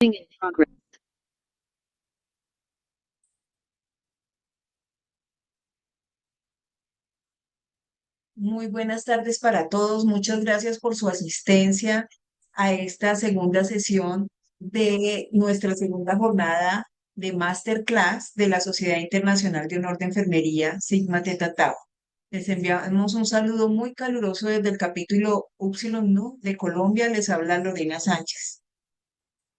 In progress. Muy buenas tardes para todos. Muchas gracias por su asistencia a esta segunda sesión de nuestra segunda jornada de Masterclass de la Sociedad Internacional de Honor de Enfermería, Sigma Theta Tau. Les enviamos un saludo muy caluroso desde el capítulo Upsilon Nu de Colombia. Les habla Lorena Sánchez.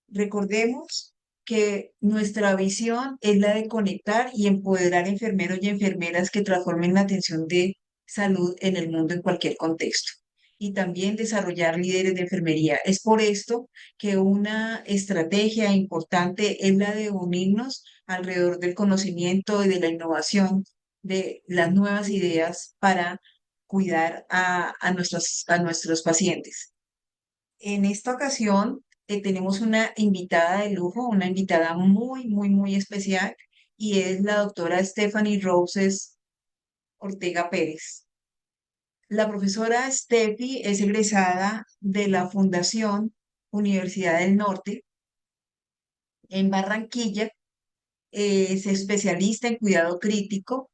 Recordemos que nuestra visión es la de conectar y empoderar enfermeros y enfermeras que transformen la atención de salud en el mundo en cualquier contexto. Y también desarrollar líderes de enfermería. Es por esto que una estrategia importante es la de unirnos alrededor del conocimiento y de la innovación de las nuevas ideas para cuidar a nuestros pacientes. En esta ocasión tenemos una invitada de lujo, una invitada muy, muy, muy especial, y es la doctora Stephanie Roses Ortega Pérez. La profesora Steffi es egresada de la Fundación Universidad del Norte en Barranquilla, es especialista en cuidado crítico.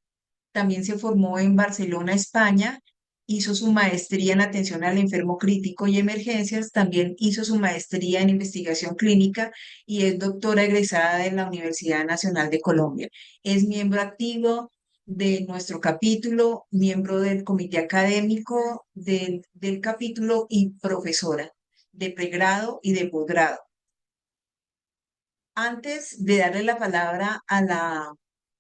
También se formó en Barcelona, España, hizo su maestría en atención al enfermo crítico y emergencias, también hizo su maestría en investigación clínica y es doctora egresada de la Universidad Nacional de Colombia. Es miembro activo de nuestro capítulo, miembro del comité académico del capítulo y profesora de pregrado y de posgrado. Antes de darle la palabra a la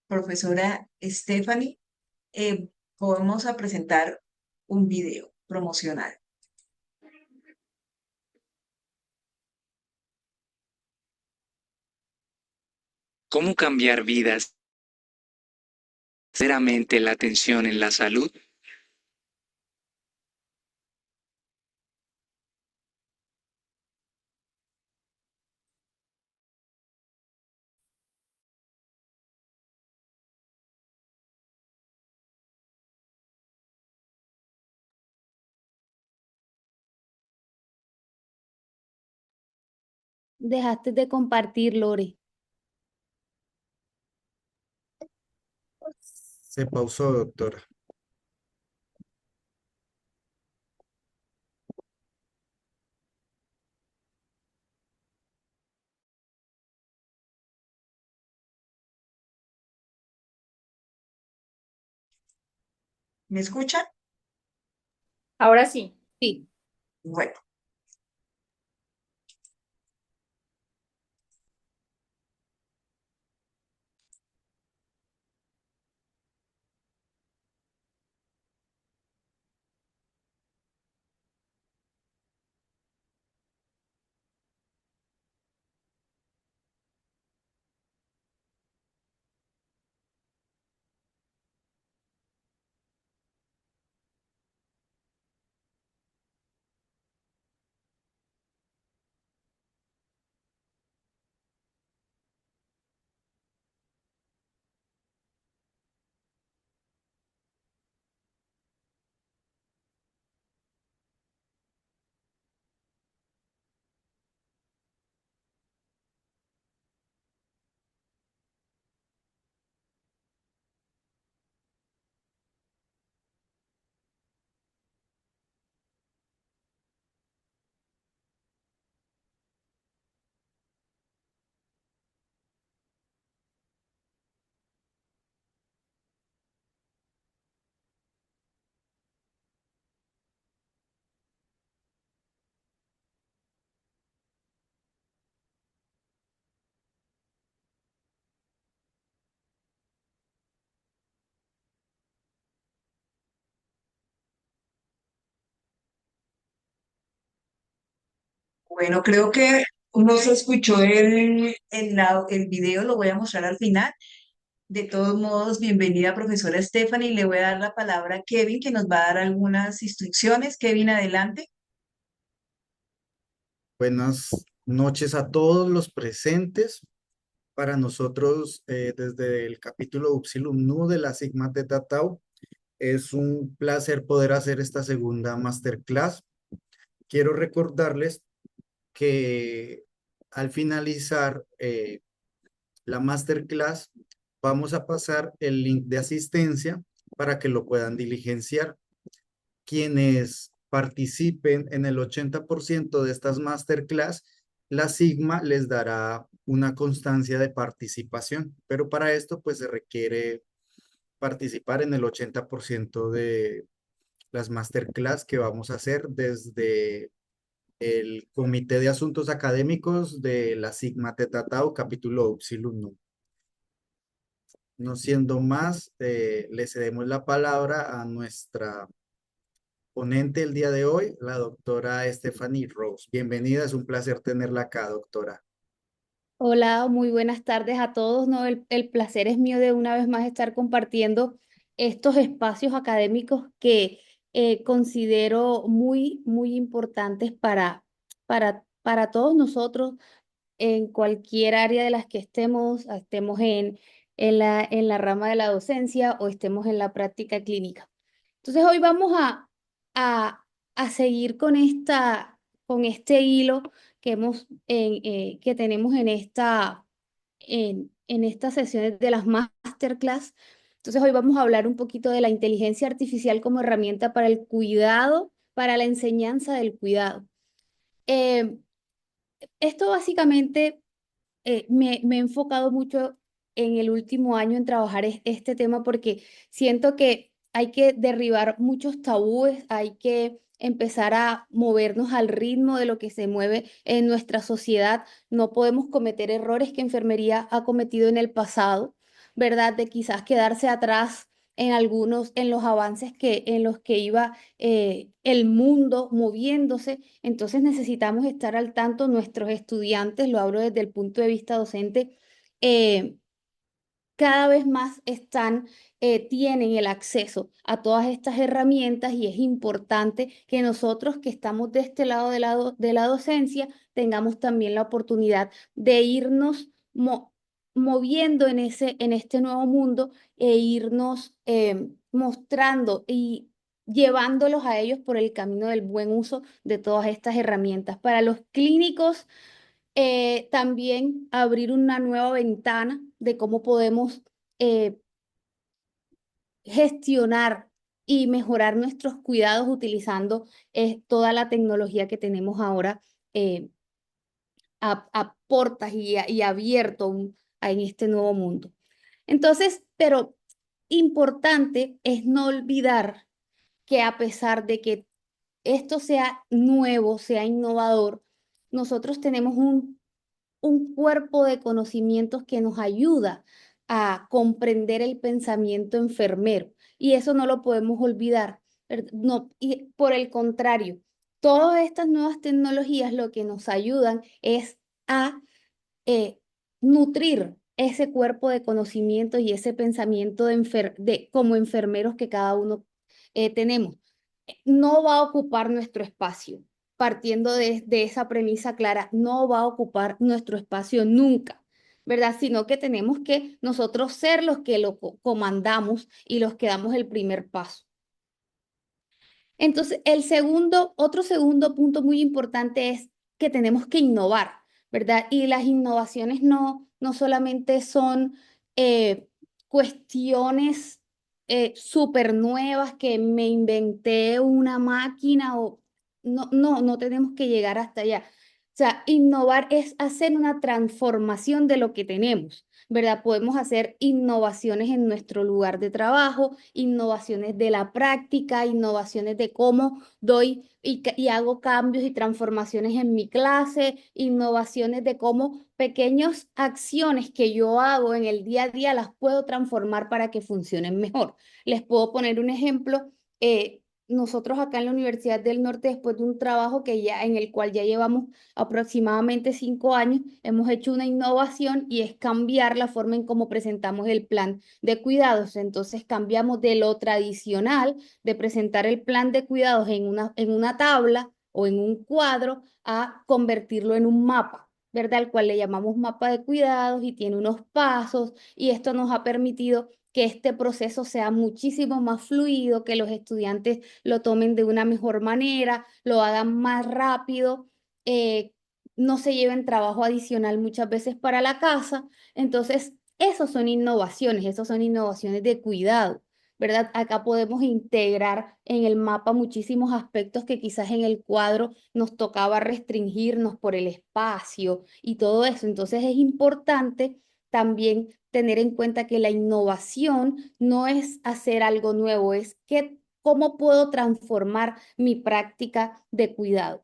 profesora Stephanie, eh, vamos a presentar un video promocional. ¿Cómo cambiar vidas? Sinceramente, la atención en la salud. Dejaste de compartir, Lore. Se pausó, doctora. ¿Me escuchan? Ahora sí. Sí. Bueno, bueno, creo que no se escuchó el video, lo voy a mostrar al final. De todos modos, bienvenida, profesora Stephanie. Le voy a dar la palabra a Kevin, que nos va a dar algunas instrucciones. Kevin, adelante. Buenas noches a todos los presentes. Para nosotros, desde el capítulo Upsilon Nu de la Sigma Theta Tau, es un placer poder hacer esta segunda masterclass. Quiero recordarles que al finalizar la masterclass, vamos a pasar el link de asistencia para que lo puedan diligenciar. Quienes participen en el 80% de estas masterclass, la Sigma les dará una constancia de participación, pero para esto pues se requiere participar en el 80% de las masterclass que vamos a hacer desde el Comité de Asuntos Académicos de la Sigma Theta Tau, capítulo Upsilon Nu. No siendo más, le cedemos la palabra a nuestra ponente el día de hoy, la doctora Stephanie Rose. Bienvenida, es un placer tenerla acá, doctora. Hola, muy buenas tardes a todos. No, el placer es mío de una vez más estar compartiendo estos espacios académicos que considero muy importantes para todos nosotros en cualquier área de las que estemos en la rama de la docencia o estemos en la práctica clínica. Entonces hoy vamos a, a seguir con este hilo que tenemos en estas sesiones de las masterclass. Entonces hoy vamos a hablar un poquito de la inteligencia artificial como herramienta para el cuidado, para la enseñanza del cuidado. Eh, Esto básicamente me he enfocado mucho en el último año en trabajar este tema porque siento que hay que derribar muchos tabúes, hay que empezar a movernos al ritmo de lo que se mueve en nuestra sociedad. No podemos cometer errores que enfermería ha cometido en el pasado, ¿verdad? De quizás quedarse atrás en los avances en los que iba el mundo moviéndose. Entonces necesitamos estar al tanto, nuestros estudiantes, lo hablo desde el punto de vista docente, eh, cada vez más tienen el acceso a todas estas herramientas y es importante que nosotros que estamos de este lado de la docencia tengamos también la oportunidad de irnos moviendo en este nuevo mundo e irnos mostrando y llevándolos a ellos por el camino del buen uso de todas estas herramientas. Para los clínicos, también abrir una nueva ventana de cómo podemos eh, gestionar y mejorar nuestros cuidados utilizando toda la tecnología que tenemos ahora eh, a portas y abierto en este nuevo mundo. Entonces, pero importante es no olvidar que a pesar de que esto sea nuevo, sea innovador, nosotros tenemos un cuerpo de conocimientos que nos ayuda a comprender el pensamiento enfermero. Y eso no lo podemos olvidar. No, y por el contrario, todas estas nuevas tecnologías lo que nos ayudan es a eh, nutrir ese cuerpo de conocimientos y ese pensamiento como enfermeros que cada uno tenemos. No va a ocupar nuestro espacio. Partiendo de esa premisa clara, no va a ocupar nuestro espacio nunca, ¿verdad? Sino que tenemos que nosotros ser los que lo comandamos y los que damos el primer paso. Entonces, otro segundo punto muy importante es que tenemos que innovar, ¿verdad? Y las innovaciones no solamente son cuestiones súper nuevas que me inventé una máquina o no tenemos que llegar hasta allá. O sea, innovar es hacer una transformación de lo que tenemos, ¿verdad? Podemos hacer innovaciones en nuestro lugar de trabajo, innovaciones de la práctica, innovaciones de cómo doy y hago cambios y transformaciones en mi clase, innovaciones de cómo pequeñas acciones que yo hago en el día a día las puedo transformar para que funcionen mejor. Les puedo poner un ejemplo. Nosotros acá en la Universidad del Norte, después de un trabajo en el cual ya llevamos aproximadamente 5 años, hemos hecho una innovación y es cambiar la forma en cómo presentamos el plan de cuidados. Entonces cambiamos de lo tradicional de presentar el plan de cuidados en una tabla o en un cuadro a convertirlo en un mapa, ¿verdad? Al cual le llamamos mapa de cuidados y tiene unos pasos y esto nos ha permitido que este proceso sea muchísimo más fluido, que los estudiantes lo tomen de una mejor manera, lo hagan más rápido, no se lleven trabajo adicional muchas veces para la casa. Entonces, esos son innovaciones de cuidado, ¿verdad? Acá podemos integrar en el mapa muchísimos aspectos que quizás en el cuadro nos tocaba restringirnos por el espacio y todo eso. Entonces, es importante también tener en cuenta que la innovación no es hacer algo nuevo, es que cómo puedo transformar mi práctica de cuidado.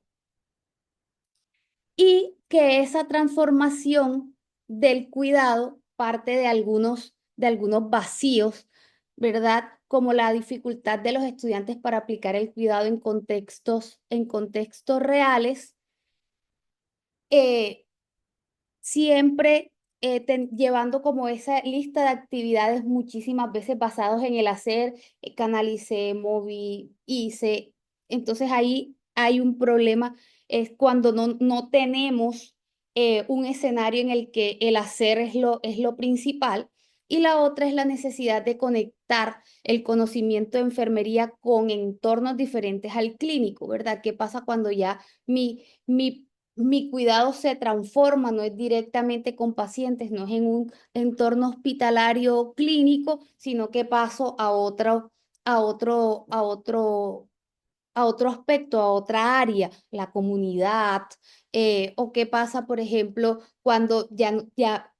Y que esa transformación del cuidado parte de algunos vacíos, ¿verdad? Como la dificultad de los estudiantes para aplicar el cuidado en contextos reales. eh, Siempre llevando como esa lista de actividades muchísimas veces basados en el hacer, canalicé, moví, hice. Entonces ahí hay un problema, es cuando no tenemos un escenario en el que el hacer es lo principal. Y la otra es la necesidad de conectar el conocimiento de enfermería con entornos diferentes al clínico, ¿verdad? ¿Qué pasa cuando ya mi cuidado se transforma, no es directamente con pacientes, no es en un entorno hospitalario clínico, sino que paso a otro, a otro, a otro aspecto, a otra área, la comunidad, o qué pasa, por ejemplo, cuando ya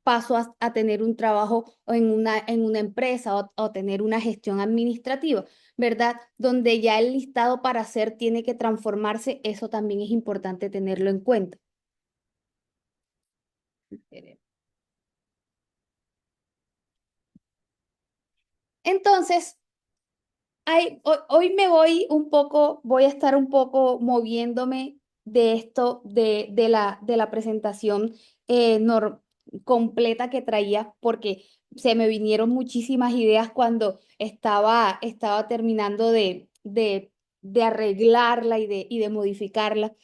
paso a tener un trabajo en una empresa o tener una gestión administrativa, ¿verdad? Donde ya el listado para hacer tiene que transformarse, eso también es importante tenerlo en cuenta. Entonces, hoy me voy un poco, voy a estar un poco moviéndome de esto, de la presentación completa que traía, porque se me vinieron muchísimas ideas cuando estaba terminando de arreglarla y de modificarla.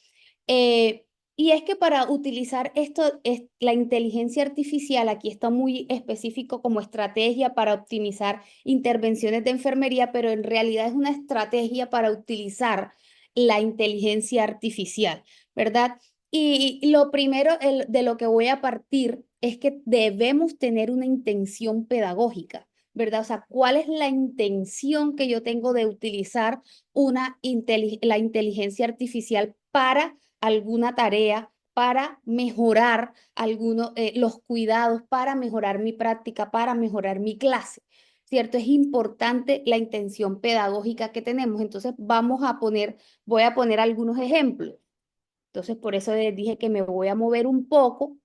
Eh, y es que para utilizar esto, la inteligencia artificial, aquí está muy específico como estrategia para optimizar intervenciones de enfermería, pero en realidad es una estrategia para utilizar la inteligencia artificial, ¿verdad? Y lo primero de lo que voy a partir es que debemos tener una intención pedagógica, ¿verdad? O sea, ¿cuál es la intención que yo tengo de utilizar la inteligencia artificial para alguna tarea, para mejorar los cuidados, para mejorar mi práctica, para mejorar mi clase? ¿Cierto? Es importante la intención pedagógica que tenemos. Entonces, voy a poner algunos ejemplos. Entonces, por eso les dije que me voy a mover un poco.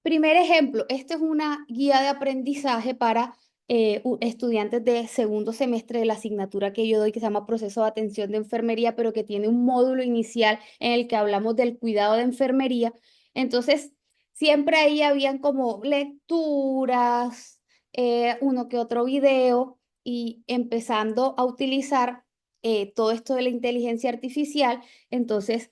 Primer ejemplo, esta es una guía de aprendizaje para estudiantes de segundo semestre de la asignatura que yo doy, que se llama Proceso de Atención de Enfermería, pero que tiene un módulo inicial en el que hablamos del cuidado de enfermería. Entonces, siempre ahí habían como lecturas, uno que otro video, y empezando a utilizar todo esto de la inteligencia artificial. Entonces,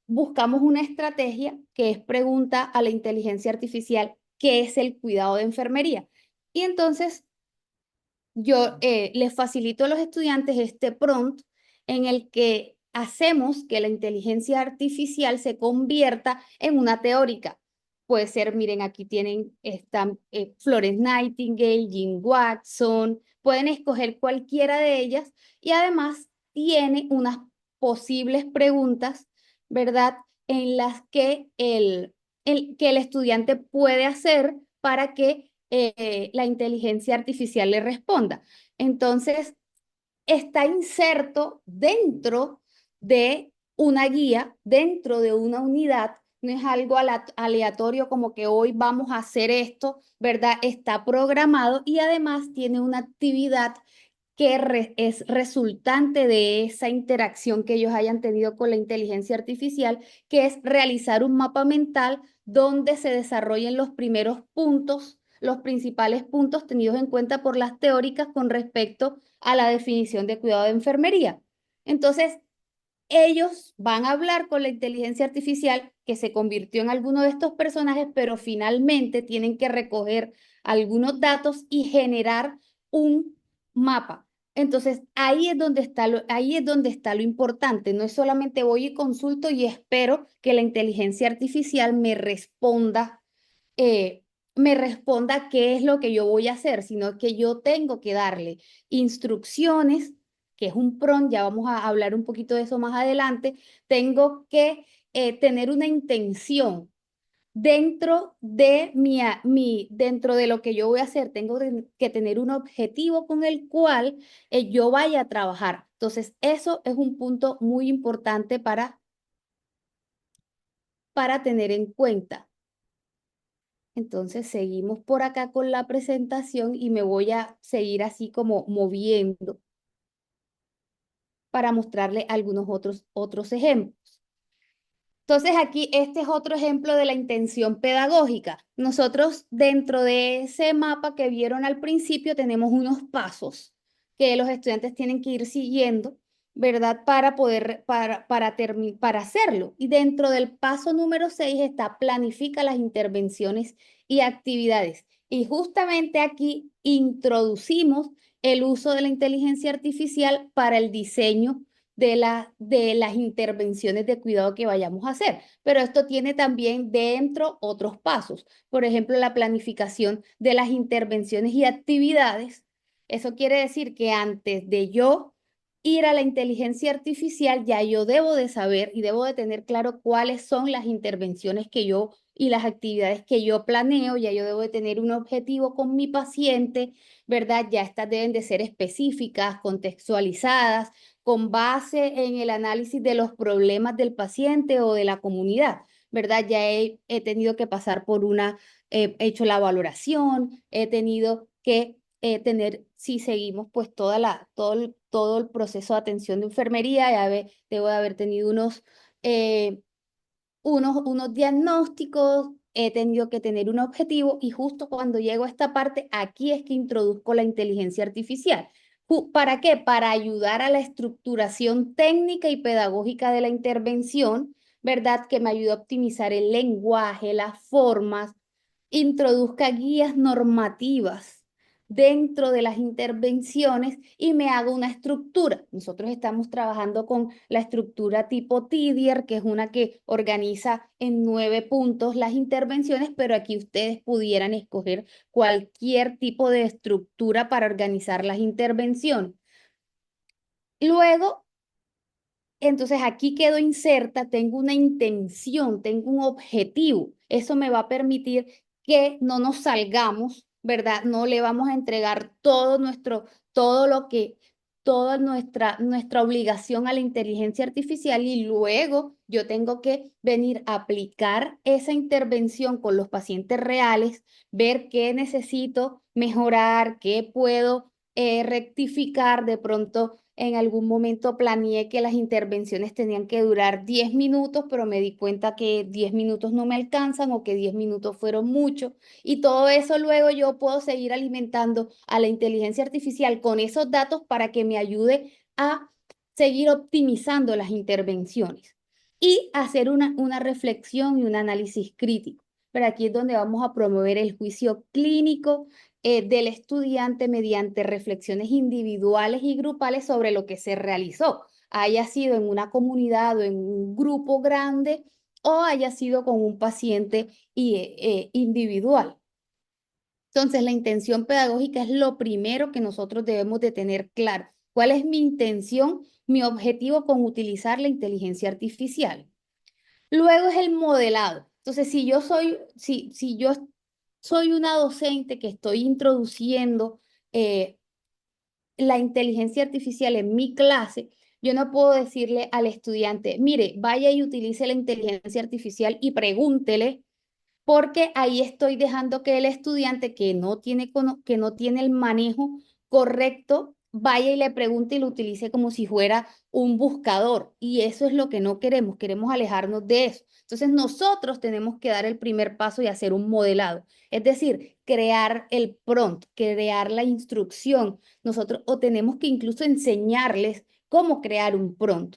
buscamos una estrategia que es pregunta a la inteligencia artificial, ¿qué es el cuidado de enfermería? Y entonces yo les facilito a los estudiantes este prompt en el que hacemos que la inteligencia artificial se convierta en una teórica. Puede ser, miren, aquí están Florence Nightingale, Jim Watson, pueden escoger cualquiera de ellas y además tiene unas posibles preguntas, ¿verdad? En las que que el estudiante puede hacer para que la inteligencia artificial le responda. Entonces, está inserto dentro de una guía, dentro de una unidad. No es algo aleatorio como que hoy vamos a hacer esto, ¿verdad? Está programado y además tiene una actividad que es resultante de esa interacción que ellos hayan tenido con la inteligencia artificial, que es realizar un mapa mental donde se desarrollen los primeros puntos, los principales puntos tenidos en cuenta por las teóricas con respecto a la definición de cuidado de enfermería. Entonces, ellos van a hablar con la inteligencia artificial que se convirtió en alguno de estos personajes, pero finalmente tienen que recoger algunos datos y generar un mapa. Entonces, ahí es donde está lo importante. No es solamente voy y consulto y espero que la inteligencia artificial eh, me responda qué es lo que yo voy a hacer, sino que yo tengo que darle instrucciones, que es un prompt, ya vamos a hablar un poquito de eso más adelante. Tengo que tener una intención dentro de dentro de lo que yo voy a hacer, tengo que tener un objetivo con el cual yo vaya a trabajar. Entonces, eso es un punto muy importante para tener en cuenta. Entonces, seguimos por acá con la presentación y me voy a seguir así como moviendo para mostrarle algunos otros ejemplos. Entonces aquí este es otro ejemplo de la intención pedagógica. Nosotros dentro de ese mapa que vieron al principio tenemos unos pasos que los estudiantes tienen que ir siguiendo, ¿verdad? Para hacerlo. Y dentro del paso número 6 está planifica las intervenciones y actividades. Y justamente aquí introducimos el uso de la inteligencia artificial para el diseño de las intervenciones de cuidado que vayamos a hacer. Pero esto tiene también dentro otros pasos. Por ejemplo, la planificación de las intervenciones y actividades. Eso quiere decir que antes de yo ir a la inteligencia artificial, ya yo debo de saber y debo de tener claro cuáles son las intervenciones que yo y las actividades que yo planeo, ya yo debo de tener un objetivo con mi paciente, ¿verdad? Ya estas deben de ser específicas, contextualizadas, con base en el análisis de los problemas del paciente o de la comunidad, ¿verdad? Ya he tenido que pasar por he hecho la valoración, he tenido que tener, si seguimos pues todo el proceso de atención de enfermería, debo de haber tenido eh, unos diagnósticos, he tenido que tener un objetivo y justo cuando llego a esta parte, aquí es que introduzco la inteligencia artificial. ¿Para qué? Para ayudar a la estructuración técnica y pedagógica de la intervención, ¿verdad? Que me ayude a optimizar el lenguaje, las formas, introduzca guías normativas dentro de las intervenciones y me haga una estructura. Nosotros estamos trabajando con la estructura tipo TIDIER, que es una que organiza en 9 puntos las intervenciones, pero aquí ustedes pudieran escoger cualquier tipo de estructura para organizar las intervenciones. Luego, entonces aquí quedo inserta, tengo una intención, tengo un objetivo. Eso me va a permitir que no nos salgamos, ¿verdad? No le vamos a entregar todo lo que, toda nuestra obligación a la inteligencia artificial y luego yo tengo que venir a aplicar esa intervención con los pacientes reales, ver qué necesito mejorar, qué puedo rectificar de pronto en algún momento planeé que las intervenciones tenían que durar 10 minutos, pero me di cuenta que 10 minutos no me alcanzan o que 10 minutos fueron mucho. Y todo eso luego yo puedo seguir alimentando a la inteligencia artificial con esos datos para que me ayude a seguir optimizando las intervenciones y hacer una reflexión y un análisis crítico. Pero aquí es donde vamos a promover el juicio clínico del estudiante mediante reflexiones individuales y grupales sobre lo que se realizó, haya sido en una comunidad o en un grupo grande o haya sido con un paciente individual. Entonces, la intención pedagógica es lo primero que nosotros debemos de tener claro. ¿Cuál es mi intención, mi objetivo con utilizar la inteligencia artificial? Luego es el modelado. Entonces, si yo soy una docente que estoy introduciendo eh, la inteligencia artificial en mi clase, yo no puedo decirle al estudiante, mire, vaya y utilice la inteligencia artificial y pregúntele porque ahí estoy dejando que el estudiante que no tiene el manejo correcto vaya y le pregunte y lo utilice como si fuera un buscador. Y eso es lo que no queremos, queremos alejarnos de eso. Entonces nosotros tenemos que dar el primer paso y hacer un modelado, es decir, crear el prompt, crear la instrucción. Nosotros o tenemos que incluso enseñarles cómo crear un prompt.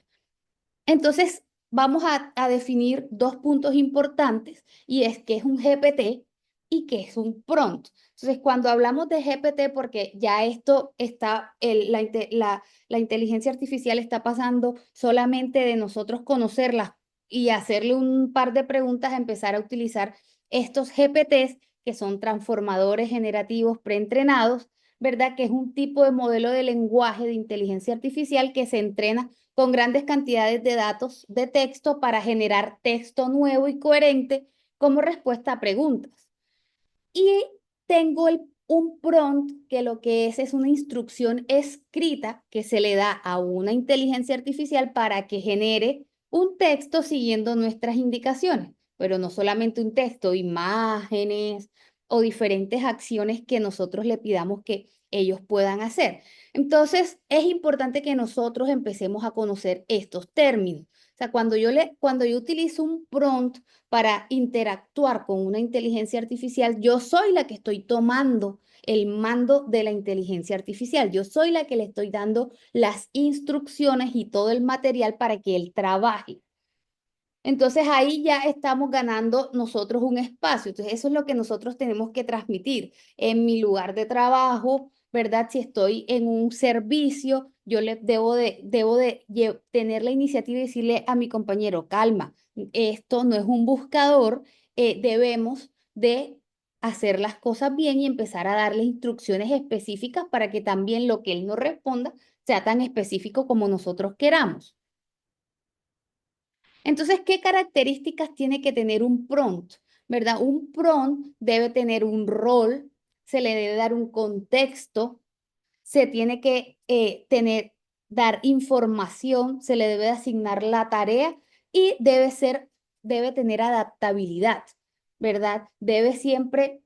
Entonces, vamos a definir dos puntos importantes y es que es un GPT, y qué es un prompt. Entonces, cuando hablamos de GPT, porque ya esto está, la inteligencia artificial está pasando solamente de nosotros conocerlas y hacerle un par de preguntas a empezar a utilizar estos GPTs, que son transformadores generativos preentrenados, ¿verdad? Que es un tipo de modelo de lenguaje de inteligencia artificial que se entrena con grandes cantidades de datos de texto para generar texto nuevo y coherente como respuesta a preguntas. Y tengo un prompt que lo que es una instrucción escrita que se le da a una inteligencia artificial para que genere un texto siguiendo nuestras indicaciones, pero no solamente un texto, imágenes o diferentes acciones que nosotros le pidamos que ellos puedan hacer. Entonces, es importante que nosotros empecemos a conocer estos términos. O sea, cuando yo utilizo un prompt para interactuar con una inteligencia artificial, yo soy la que estoy tomando el mando de la inteligencia artificial. Yo soy la que le estoy dando las instrucciones y todo el material para que él trabaje. Entonces ahí ya estamos ganando nosotros un espacio. Entonces eso es lo que nosotros tenemos que transmitir en mi lugar de trabajo, ¿verdad? Si estoy en un servicio, yo le debo de tener la iniciativa y decirle a mi compañero, calma, esto no es un buscador, debemos de hacer las cosas bien y empezar a darle instrucciones específicas para que también lo que él nos responda sea tan específico como nosotros queramos. Entonces, ¿qué características tiene que tener un prompt? ¿Verdad? Un prompt debe tener un rol, se le debe dar un contexto, se tiene que dar información, se le debe asignar la tarea y debe tener adaptabilidad, ¿verdad? Debe siempre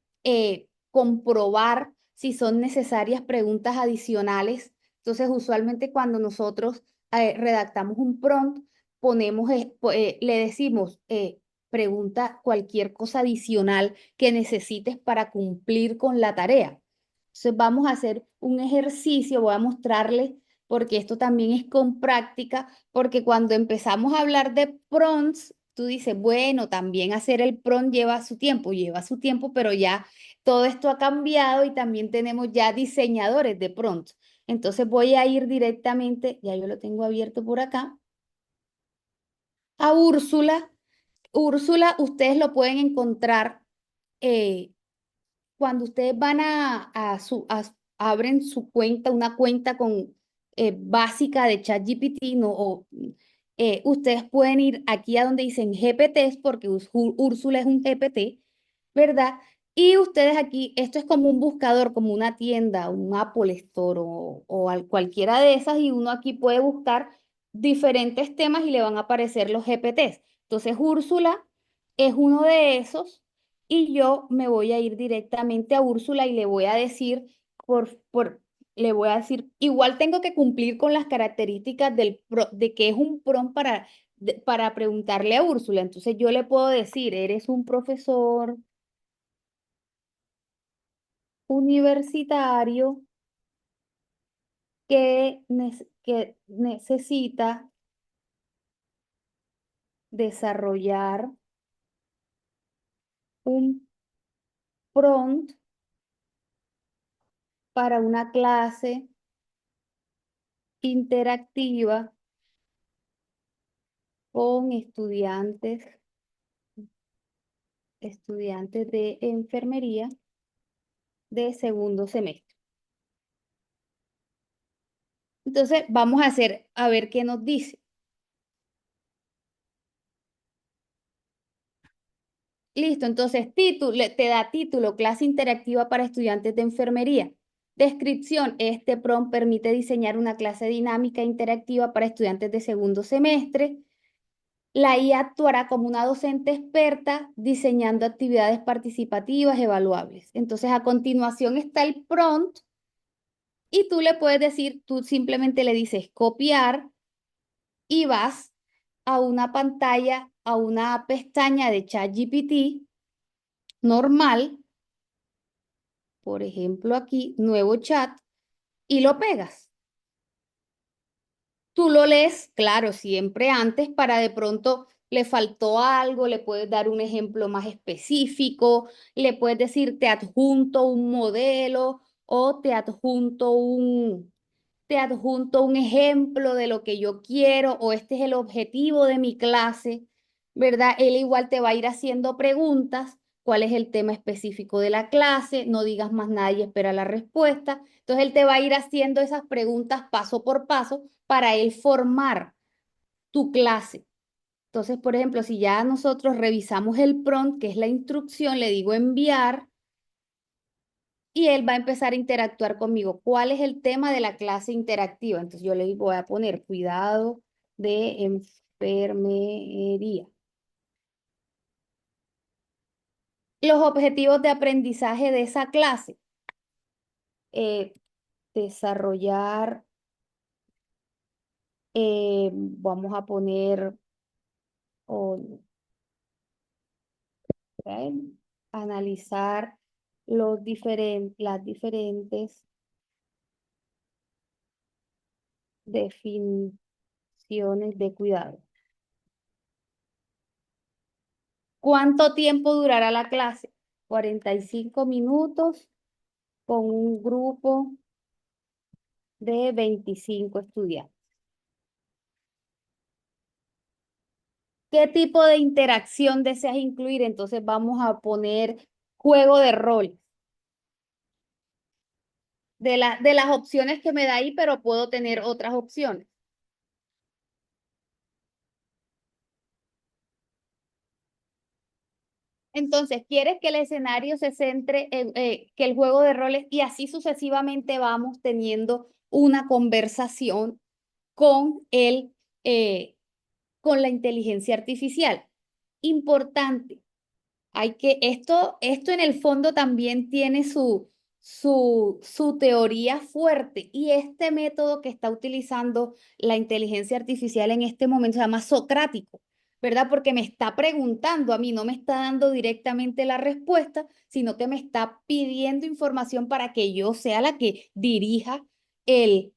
comprobar si son necesarias preguntas adicionales. Entonces, usualmente cuando nosotros redactamos un prompt, le decimos, pregunta cualquier cosa adicional que necesites para cumplir con la tarea. Entonces vamos a hacer un ejercicio, voy a mostrarles, porque esto también es con práctica, porque cuando empezamos a hablar de prompts, tú dices, bueno, también hacer el prompt lleva su tiempo, pero ya todo esto ha cambiado y también tenemos ya diseñadores de prompts. Entonces voy a ir directamente, ya yo lo tengo abierto por acá, a Úrsula. Úrsula, ustedes lo pueden encontrar cuando ustedes van abren su cuenta, una cuenta con básica de ChatGPT, no, ustedes pueden ir aquí a donde dicen GPTs, porque Úrsula es un GPT, ¿verdad? Y ustedes aquí, esto es como un buscador, como una tienda, un Apple Store cualquiera de esas, y uno aquí puede buscar diferentes temas y le van a aparecer los GPTs. Entonces, Úrsula es uno de esos y yo me voy a ir directamente a Úrsula y le voy a decir, le voy a decir, igual tengo que cumplir con las características de que es un prompt para preguntarle a Úrsula. Entonces yo le puedo decir, eres un profesor universitario que necesita desarrollar un prompt para una clase interactiva con estudiantes de enfermería de segundo semestre. Entonces, vamos a ver qué nos dice. Listo, entonces te da título, clase interactiva para estudiantes de enfermería. Descripción, este prompt permite diseñar una clase dinámica interactiva para estudiantes de segundo semestre. La IA actuará como una docente experta diseñando actividades participativas evaluables. Entonces, a continuación está el prompt y tú le puedes decir, tú simplemente le dices copiar y vas a una pantalla, a una pestaña de ChatGPT normal, por ejemplo aquí, nuevo chat, y lo pegas. Tú lo lees, claro, siempre antes para de pronto le faltó algo, le puedes dar un ejemplo más específico, le puedes decir te adjunto un modelo o te adjunto un ejemplo de lo que yo quiero o este es el objetivo de mi clase, ¿verdad? Él igual te va a ir haciendo preguntas, cuál es el tema específico de la clase, no digas más nada y espera la respuesta. Entonces él te va a ir haciendo esas preguntas paso por paso para él formar tu clase. Entonces, por ejemplo, si ya nosotros revisamos el prompt, que es la instrucción, le digo enviar y él va a empezar a interactuar conmigo. ¿Cuál es el tema de la clase interactiva? Entonces yo le voy a poner cuidado de enfermería. Los objetivos de aprendizaje de esa clase. eh, Desarrollar, vamos a poner, ok, analizar las diferentes definiciones de cuidado. ¿Cuánto tiempo durará la clase? 45 minutos con un grupo de 25 estudiantes. ¿Qué tipo de interacción deseas incluir? Entonces vamos a poner juego de rol. De las opciones que me da ahí, pero puedo tener otras opciones. Entonces, ¿quieres que el escenario se centre en que el juego de roles y así sucesivamente vamos teniendo una conversación con con la inteligencia artificial? Importante. Esto en el fondo también tiene su teoría fuerte y este método que está utilizando la inteligencia artificial en este momento se llama socrático, ¿verdad? Porque me está preguntando a mí, no me está dando directamente la respuesta, sino que me está pidiendo información para que yo sea la que el,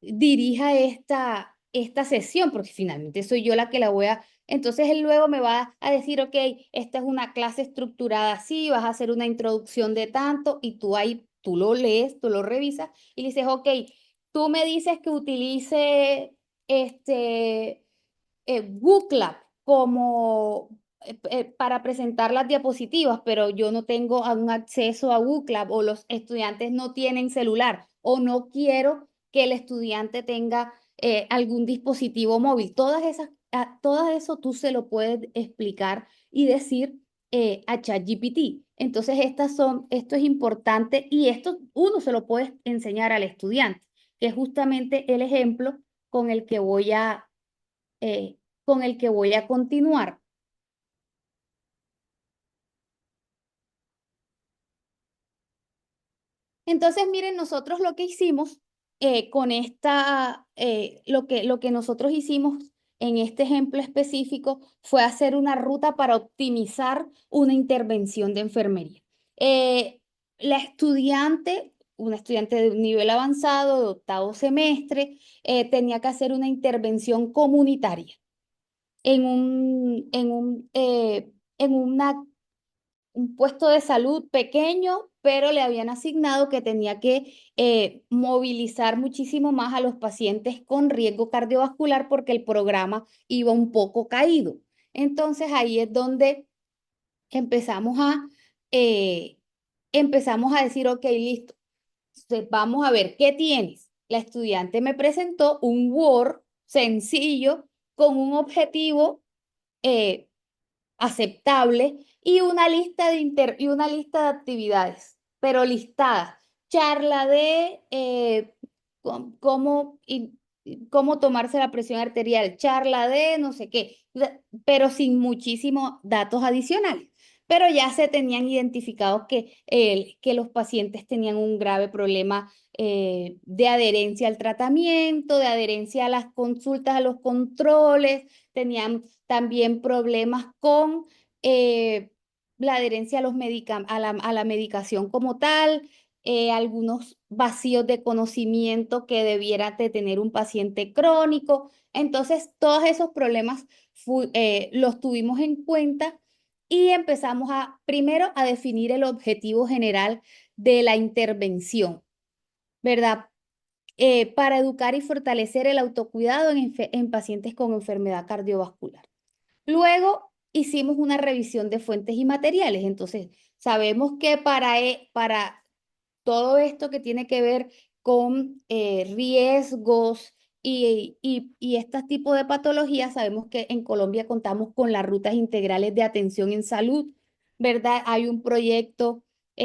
dirija esta sesión, porque finalmente soy yo la que la voy a entonces él luego me va a decir, ok, esta es una clase estructurada así, vas a hacer una introducción de tanto y tú ahí, tú lo lees, tú lo revisas y dices, ok, tú me dices que utilice Google como para presentar las diapositivas, pero yo no tengo aún acceso a Google o los estudiantes no tienen celular o no quiero que el estudiante tenga algún dispositivo móvil. Todo eso tú se lo puedes explicar y decir a ChatGPT. Entonces, esto es importante y esto uno se lo puede enseñar al estudiante, que es justamente el ejemplo con el que eh, voy a continuar. Entonces, miren, nosotros lo que hicimos con lo que nosotros hicimos en este ejemplo específico fue hacer una ruta para optimizar una intervención de enfermería. La estudiante, una estudiante de un nivel avanzado, de octavo semestre, tenía que hacer una intervención comunitaria en un puesto de salud pequeño, pero le habían asignado que tenía que movilizar muchísimo más a los pacientes con riesgo cardiovascular porque el programa iba un poco caído. Entonces ahí es donde empezamos eh, empezamos a decir, ok, listo, entonces, vamos a ver, ¿qué tienes? La estudiante me presentó un Word sencillo con un objetivo eh, aceptable y y una lista de actividades, pero listadas. Charla de cómo tomarse la presión arterial, charla de no sé qué, pero sin muchísimos datos adicionales. Pero ya se tenían identificados que los pacientes tenían un grave problema de adherencia al tratamiento, de adherencia a las consultas, a los controles, tenían también problemas con la adherencia a a la medicación como tal, algunos vacíos de conocimiento que debiera de tener un paciente crónico. Entonces, todos esos problemas los tuvimos en cuenta y empezamos primero a definir el objetivo general de la intervención, ¿verdad? Para educar y fortalecer el autocuidado en pacientes con enfermedad cardiovascular. Luego hicimos una revisión de fuentes y materiales. Entonces, sabemos que para todo esto que tiene que ver con riesgos y este tipo de patologías, sabemos que en Colombia contamos con las rutas integrales de atención en salud, ¿verdad? Hay un proyecto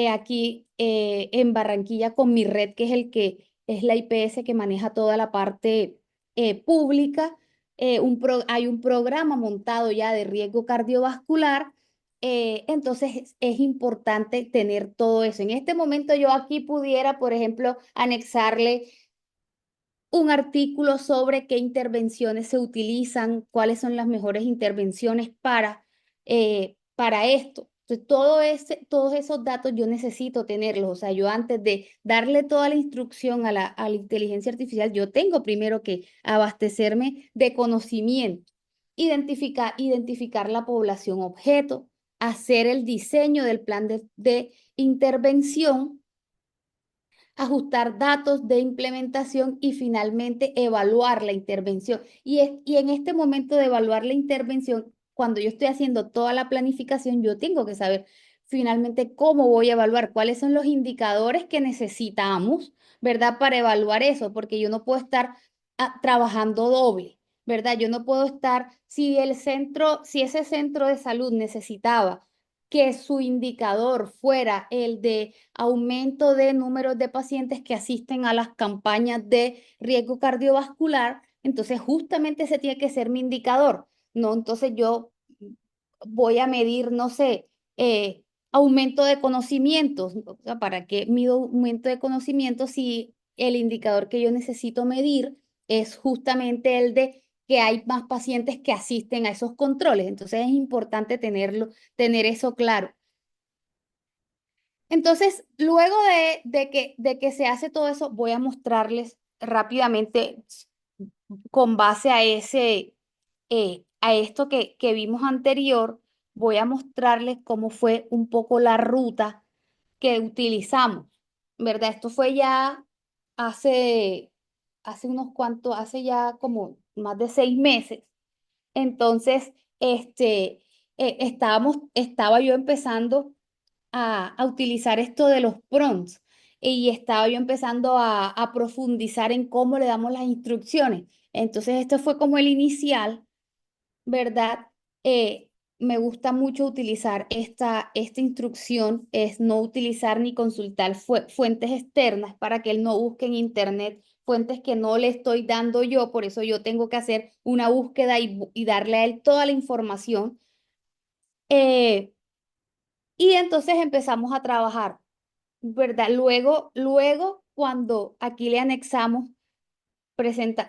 aquí en Barranquilla con mi red, que es el que es la IPS que maneja toda la parte pública. Hay un programa montado ya de riesgo cardiovascular. Entonces es importante tener todo eso. En este momento yo aquí pudiera, por ejemplo, anexarle un artículo sobre qué intervenciones se utilizan, cuáles son las mejores intervenciones para esto. Entonces, todos esos datos yo necesito tenerlos. O sea, yo antes de darle toda la instrucción a la inteligencia artificial, yo tengo primero que abastecerme de conocimiento, identificar la población objeto, hacer el diseño del plan de intervención, ajustar datos de implementación y finalmente evaluar la intervención. Y en este momento de evaluar la intervención, cuando yo estoy haciendo toda la planificación, yo tengo que saber finalmente cómo voy a evaluar, cuáles son los indicadores que necesitamos, ¿verdad? Para evaluar eso, porque yo no puedo estar trabajando doble, ¿verdad? Yo no puedo estar, si ese centro de salud necesitaba que su indicador fuera el de aumento de números de pacientes que asisten a las campañas de riesgo cardiovascular, entonces justamente ese tiene que ser mi indicador, ¿no? Entonces yo voy a medir, no sé, aumento de conocimientos. O sea, ¿para qué mido aumento de conocimientos si el indicador que yo necesito medir es justamente el de que hay más pacientes que asisten a esos controles? Entonces es importante tener eso claro. Entonces, luego de que se hace todo eso, voy a mostrarles rápidamente con base a esto que vimos anterior, voy a mostrarles cómo fue un poco la ruta que utilizamos, ¿verdad? Esto fue ya hace, hace ya como más de 6 meses. Entonces, estaba yo empezando a utilizar esto de los prompts y estaba yo empezando a profundizar en cómo le damos las instrucciones. Entonces, esto fue como el inicial, ¿verdad? Me gusta mucho utilizar esta instrucción, es no utilizar ni consultar fuentes externas para que él no busque en internet fuentes que no le estoy dando yo, por eso yo tengo que hacer una búsqueda y darle a él toda la información. Y entonces empezamos a trabajar, ¿verdad? Luego cuando aquí le anexamos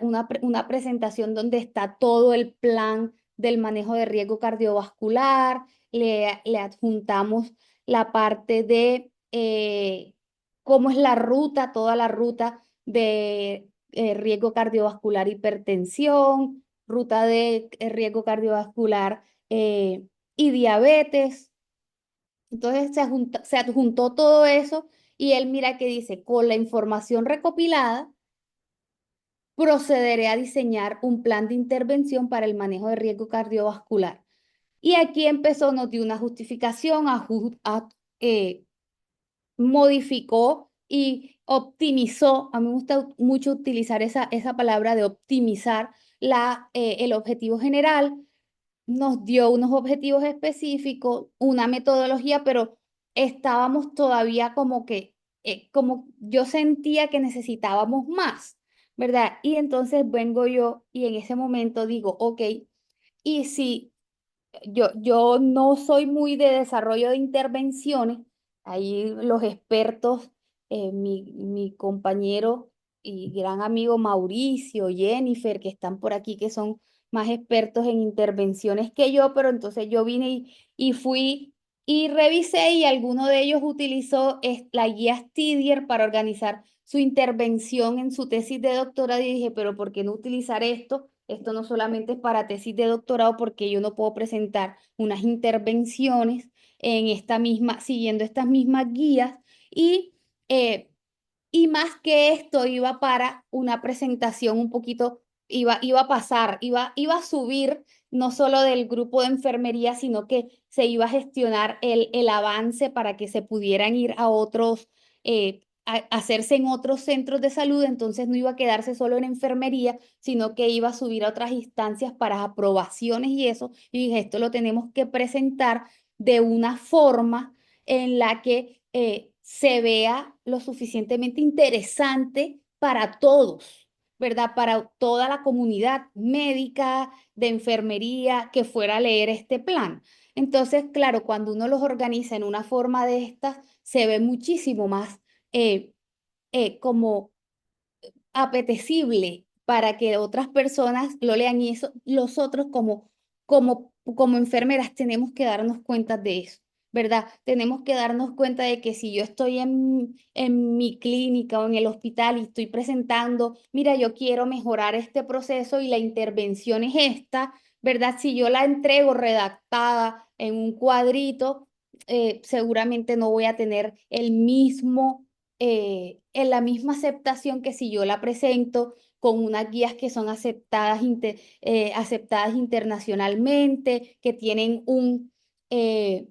una presentación donde está todo el plan del manejo de riesgo cardiovascular, le adjuntamos la parte de cómo es la ruta, toda la ruta de riesgo cardiovascular, hipertensión, ruta de riesgo cardiovascular y diabetes. Entonces se adjuntó todo eso y él mira que dice, con la información recopilada, procederé a diseñar un plan de intervención para el manejo de riesgo cardiovascular. Y aquí empezó, nos dio una justificación, eh, modificó y optimizó. A mí me gusta mucho utilizar esa palabra de optimizar el objetivo general. Nos dio unos objetivos específicos, una metodología, pero estábamos todavía como yo sentía que necesitábamos más, ¿verdad? Y entonces vengo yo y en ese momento digo, ok, y si yo no soy muy de desarrollo de intervenciones. Ahí los expertos, mi compañero y gran amigo Mauricio, Jennifer, que están por aquí, que son más expertos en intervenciones que yo, pero entonces yo vine y fui y revisé y alguno de ellos utilizó la guía Stidier para organizar su intervención en su tesis de doctorado y dije, pero ¿por qué no utilizar esto? esto no solamente es para tesis de doctorado porque yo no puedo presentar unas intervenciones en esta misma, siguiendo estas mismas guías y, eh, y más que esto iba para una presentación un poquito, iba a pasar, iba a subir no solo del grupo de enfermería, sino que se iba a gestionar el avance para que se pudieran ir a otros, hacerse en otros centros de salud, entonces no iba a quedarse solo en enfermería, sino que iba a subir a otras instancias para aprobaciones y eso. Y dije, esto lo tenemos que presentar de una forma en la que se vea lo suficientemente interesante para todos, ¿verdad? Para toda la comunidad médica, de enfermería, que fuera a leer este plan. Entonces, claro, cuando uno los organiza en una forma de estas, se ve muchísimo más eh, como apetecible para que otras personas lo lean y eso, los otros como enfermeras tenemos que darnos cuenta de eso, ¿verdad? Tenemos que darnos cuenta de que si yo estoy en mi clínica o en el hospital y estoy presentando, mira, yo quiero mejorar este proceso y la intervención es esta, ¿verdad? Si yo la entrego redactada en un cuadrito, seguramente no voy a tener el mismo en la misma aceptación que si yo la presento con unas guías que son aceptadas internacionalmente, que tienen eh,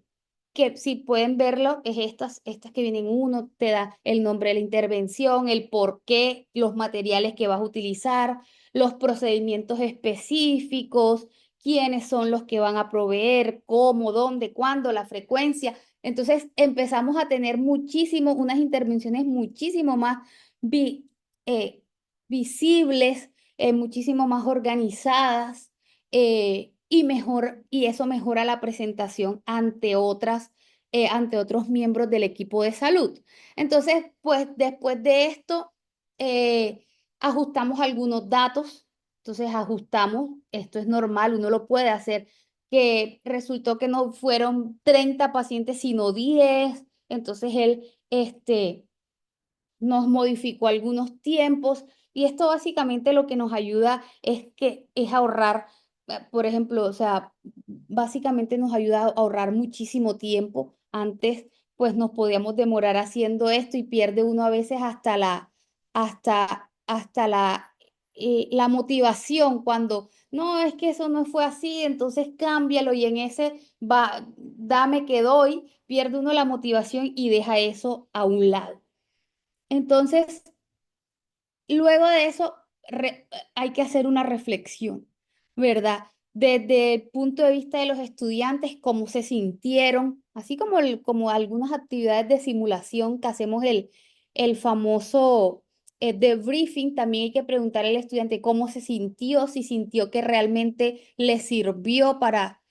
que si pueden verlo, es estas que vienen uno, te da el nombre de la intervención, el por qué, los materiales que vas a utilizar, los procedimientos específicos, quiénes son los que van a proveer, cómo, dónde, cuándo, la frecuencia. Entonces empezamos a tener unas intervenciones muchísimo más vi- eh, visibles, muchísimo más organizadas y eso mejora la presentación ante otros miembros del equipo de salud. Entonces, pues después de esto, ajustamos algunos datos. Entonces ajustamos, esto es normal, uno lo puede hacer que resultó que no fueron 30 pacientes, sino 10. Entonces él nos modificó algunos tiempos y esto básicamente lo que nos ayuda es ahorrar, por ejemplo, o sea, básicamente nos ayuda a ahorrar muchísimo tiempo. Antes, pues nos podíamos demorar haciendo esto y pierde uno a veces hasta la motivación cuando no, es que eso no fue así, entonces cámbialo y en ese va, dame que doy, pierde uno la motivación y deja eso a un lado. Entonces, luego de eso, hay que hacer una reflexión, ¿verdad? Desde el punto de vista de los estudiantes, cómo se sintieron, así como, como algunas actividades de simulación que hacemos el famoso debriefing, también hay que preguntar al estudiante cómo se sintió, si sintió que realmente le sirvió para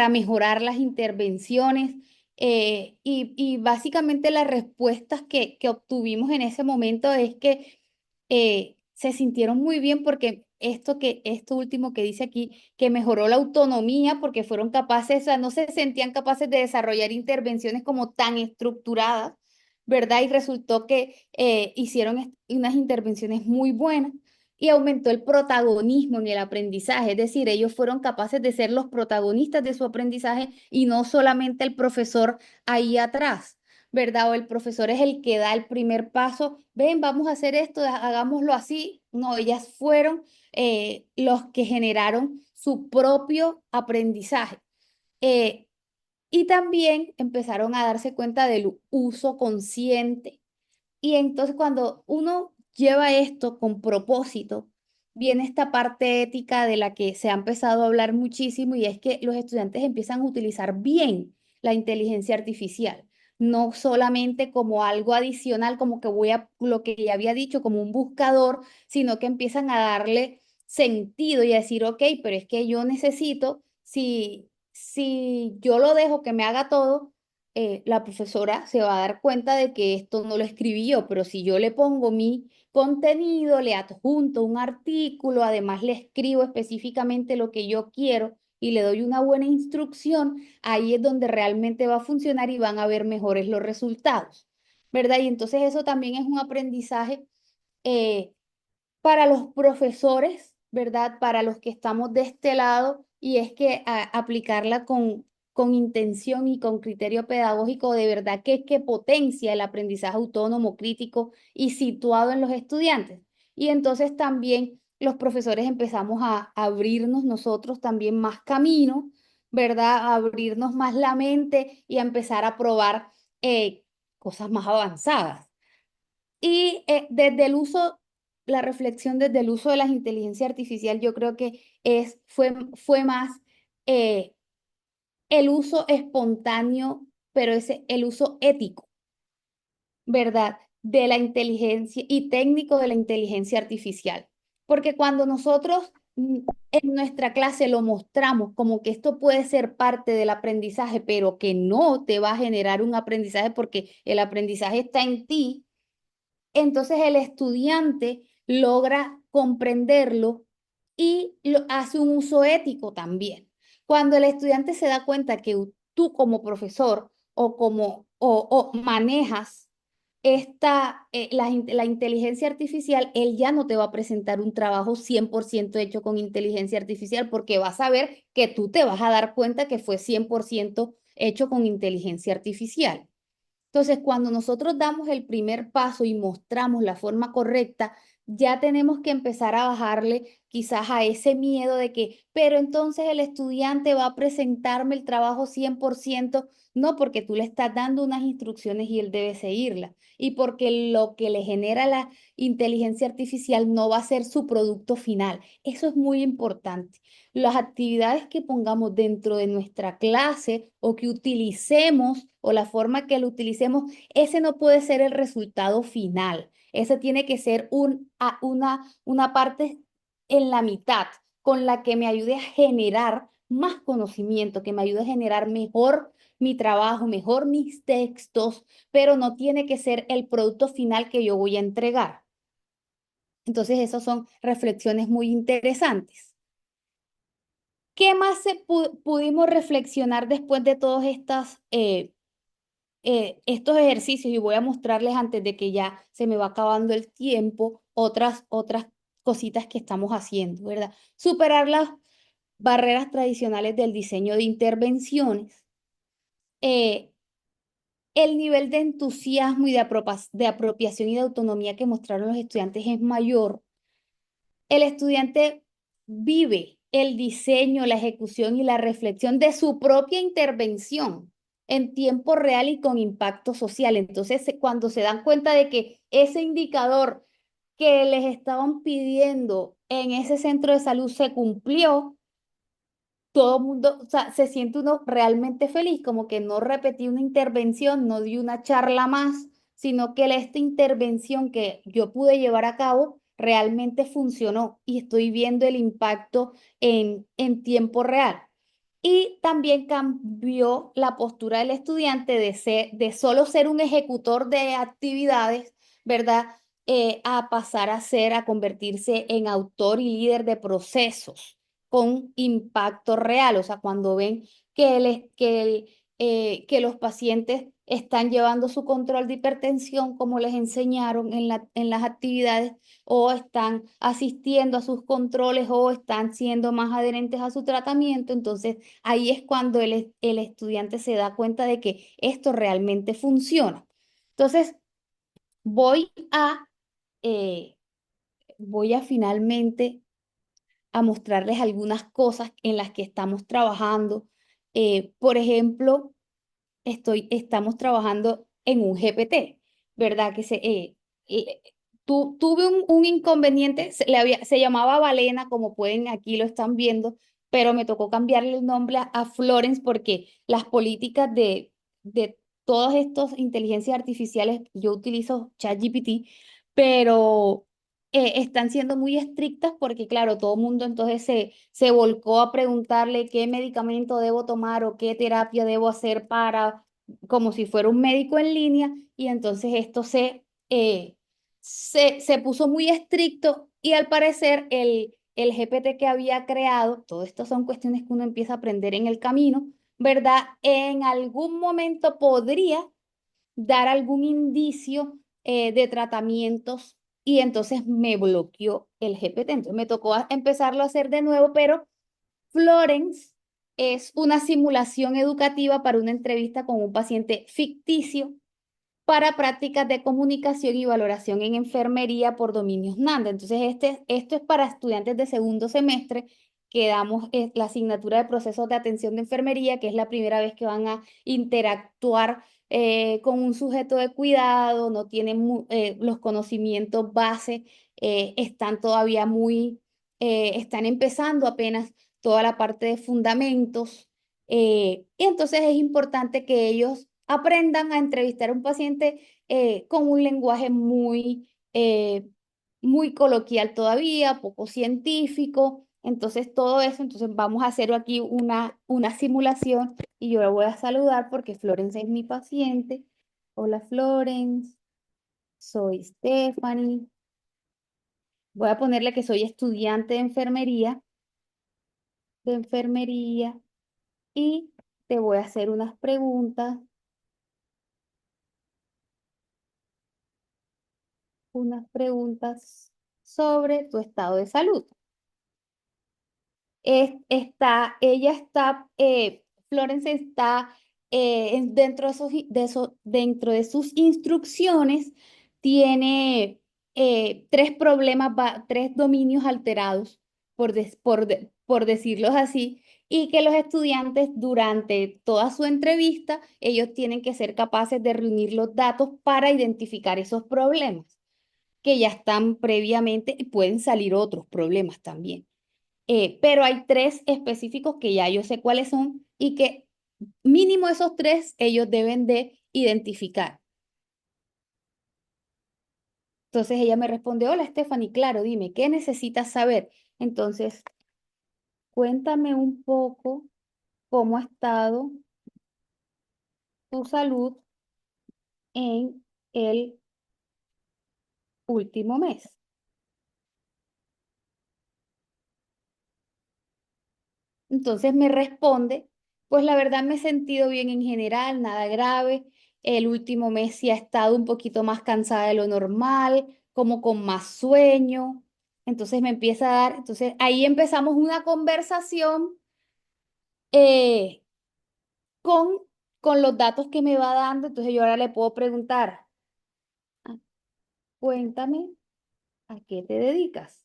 mejorar las intervenciones. Y básicamente las respuestas que obtuvimos en ese momento es que se sintieron muy bien porque esto último que dice aquí, que mejoró la autonomía porque fueron capaces, o sea, no se sentían capaces de desarrollar intervenciones como tan estructuradas, ¿verdad? Y resultó que hicieron unas intervenciones muy buenas y aumentó el protagonismo en el aprendizaje, es decir, ellos fueron capaces de ser los protagonistas de su aprendizaje y no solamente el profesor ahí atrás, ¿verdad? O el profesor es el que da el primer paso, ven, vamos a hacer esto, hagámoslo así. No, ellas fueron los que generaron su propio aprendizaje. Eh, y también empezaron a darse cuenta del uso consciente y entonces cuando uno lleva esto con propósito, viene esta parte ética de la que se ha empezado a hablar muchísimo y es que los estudiantes empiezan a utilizar bien la inteligencia artificial, no solamente como algo adicional, como que voy a lo que ya había dicho, como un buscador, sino que empiezan a darle sentido y a decir, ok, pero es que yo necesito, si yo lo dejo que me haga todo, la profesora se va a dar cuenta de que esto no lo escribí yo, pero si yo le pongo mi contenido, le adjunto un artículo, además le escribo específicamente lo que yo quiero y le doy una buena instrucción, ahí es donde realmente va a funcionar y van a ver mejores los resultados, ¿verdad? Y entonces eso también es un aprendizaje eh, para los profesores, ¿verdad? Para los que estamos de este lado, y es que aplicarla con intención y con criterio pedagógico de verdad que potencia el aprendizaje autónomo, crítico y situado en los estudiantes. Y entonces también los profesores empezamos a abrirnos nosotros también más camino, ¿verdad? A abrirnos más la mente y a empezar a probar cosas más avanzadas. Y desde el uso, la reflexión desde el uso de la inteligencia artificial, yo creo que fue más eh, el uso espontáneo, pero el uso ético, ¿verdad? De la inteligencia y técnico de la inteligencia artificial. Porque cuando nosotros en nuestra clase lo mostramos como que esto puede ser parte del aprendizaje, pero que no te va a generar un aprendizaje porque el aprendizaje está en ti, entonces el estudiante logra comprenderlo y hace un uso ético también. Cuando el estudiante se da cuenta que tú como profesor o manejas la inteligencia artificial, él ya no te va a presentar un trabajo 100% hecho con inteligencia artificial porque va a saber que tú te vas a dar cuenta que fue 100% hecho con inteligencia artificial. Entonces, cuando nosotros damos el primer paso y mostramos la forma correcta, ya tenemos que empezar a bajarle quizás a ese miedo de que, pero entonces el estudiante va a presentarme el trabajo 100%. No, porque tú le estás dando unas instrucciones y él debe seguirlas. Y porque lo que le genera la inteligencia artificial no va a ser su producto final. Eso es muy importante. Las actividades que pongamos dentro de nuestra clase o que utilicemos o la forma que lo utilicemos, ese no puede ser el resultado final. Ese tiene que ser una parte en la mitad con la que me ayude a generar más conocimiento, que me ayude a generar mejor mi trabajo, mejor mis textos, pero no tiene que ser el producto final que yo voy a entregar. Entonces, esas son reflexiones muy interesantes. ¿Qué más pudimos reflexionar después de todos estos ejercicios? Y voy a mostrarles antes de que ya se me va acabando el tiempo, otras cositas que estamos haciendo, ¿verdad? Superar las barreras tradicionales del diseño de intervenciones. eh, el nivel de entusiasmo y de apropiación y de autonomía que mostraron los estudiantes es mayor. El estudiante vive el diseño, la ejecución y la reflexión de su propia intervención en tiempo real y con impacto social. Entonces, cuando se dan cuenta de que ese indicador que les estaban pidiendo en ese centro de salud se cumplió, todo el mundo, o sea, se siente uno realmente feliz, como que no repetí una intervención, no di una charla más, sino que esta intervención que yo pude llevar a cabo realmente funcionó y estoy viendo el impacto en tiempo real. Y también cambió la postura del estudiante de solo ser un ejecutor de actividades, ¿verdad? A pasar a convertirse en autor y líder de procesos con impacto real. O sea, cuando ven que los pacientes están llevando su control de hipertensión como les enseñaron en las actividades, o están asistiendo a sus controles o están siendo más adherentes a su tratamiento, entonces ahí es cuando el estudiante se da cuenta de que esto realmente funciona. Entonces, voy a, eh, voy a finalmente a mostrarles algunas cosas en las que estamos trabajando. Por ejemplo, estamos trabajando en un GPT, ¿verdad? Eh, tuve un inconveniente, se llamaba Balena, como pueden, aquí lo están viendo, pero me tocó cambiarle el nombre a Florence porque las políticas de todas estas inteligencias artificiales, yo utilizo ChatGPT, pero están siendo muy estrictas porque, claro, todo el mundo entonces se volcó a preguntarle qué medicamento debo tomar o qué terapia debo hacer como si fuera un médico en línea, y entonces esto se puso muy estricto y al parecer el GPT que había creado, todo esto son cuestiones que uno empieza a aprender en el camino, ¿verdad? En algún momento podría dar algún indicio de tratamientos y entonces me bloqueó el GPT. Entonces me tocó empezarlo a hacer de nuevo, pero Florence es una simulación educativa para una entrevista con un paciente ficticio para prácticas de comunicación y valoración en enfermería por dominios NAND. Entonces, esto es para estudiantes de segundo semestre que damos la asignatura de procesos de atención de enfermería, que es la primera vez que van a interactuar con un sujeto de cuidado, no tienen los conocimientos base, están todavía están empezando apenas toda la parte de fundamentos. Y entonces es importante que ellos aprendan a entrevistar a un paciente con un lenguaje muy coloquial todavía, poco científico. Entonces, todo eso, entonces vamos a hacer aquí una simulación y yo la voy a saludar porque Florence es mi paciente. Hola, Florence, soy Stephanie. Voy a ponerle que soy estudiante de enfermería y te voy a hacer unas preguntas sobre tu estado de salud. Florence está dentro de sus instrucciones, tiene tres dominios alterados, por decirlos así, y que los estudiantes durante toda su entrevista, ellos tienen que ser capaces de reunir los datos para identificar esos problemas que ya están previamente y pueden salir otros problemas también. Pero hay tres específicos que ya yo sé cuáles son y que mínimo esos tres ellos deben de identificar. Entonces ella me responde, hola Stephanie, claro, dime, ¿qué necesitas saber? Entonces, cuéntame un poco cómo ha estado tu salud en el último mes. Entonces me responde, pues la verdad me he sentido bien en general, nada grave. El último mes sí ha estado un poquito más cansada de lo normal, como con más sueño. Entonces me empieza a dar, entonces ahí empezamos una conversación eh, con, con los datos que me va dando. Entonces yo ahora le puedo preguntar, "Ah, cuéntame, ¿a qué te dedicas?"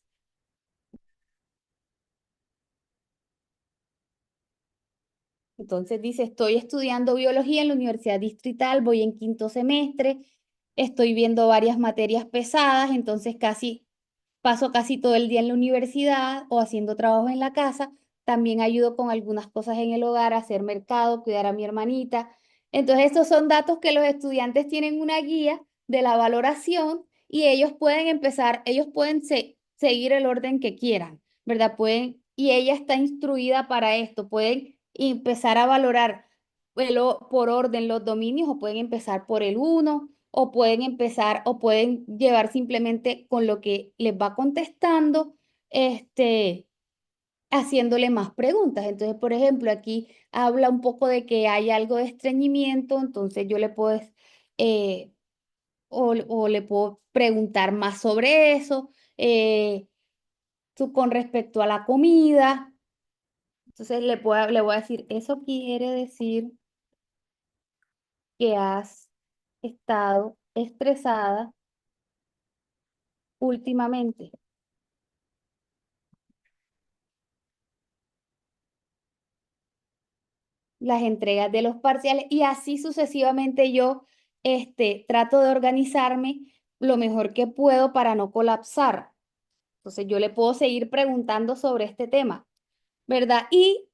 Entonces dice, estoy estudiando biología en la Universidad Distrital, voy en quinto semestre, estoy viendo varias materias pesadas, entonces paso casi todo el día en la universidad o haciendo trabajos en la casa. También ayudo con algunas cosas en el hogar, hacer mercado, cuidar a mi hermanita. Entonces, estos son datos que los estudiantes tienen una guía de la valoración y ellos pueden seguir el orden que quieran, ¿verdad? Y ella está instruida para esto, pueden empezar a valorar por orden los dominios o pueden empezar por el uno o pueden llevar simplemente con lo que les va contestando, este, haciéndole más preguntas. Entonces, por ejemplo, aquí habla un poco de que hay algo de estreñimiento, entonces yo le puedo, eh, o le puedo preguntar más sobre eso, con respecto a la comida. Entonces, le voy a decir, eso quiere decir que has estado estresada últimamente. Las entregas de los parciales y así sucesivamente yo trato de organizarme lo mejor que puedo para no colapsar. Entonces yo le puedo seguir preguntando sobre este tema, ¿verdad?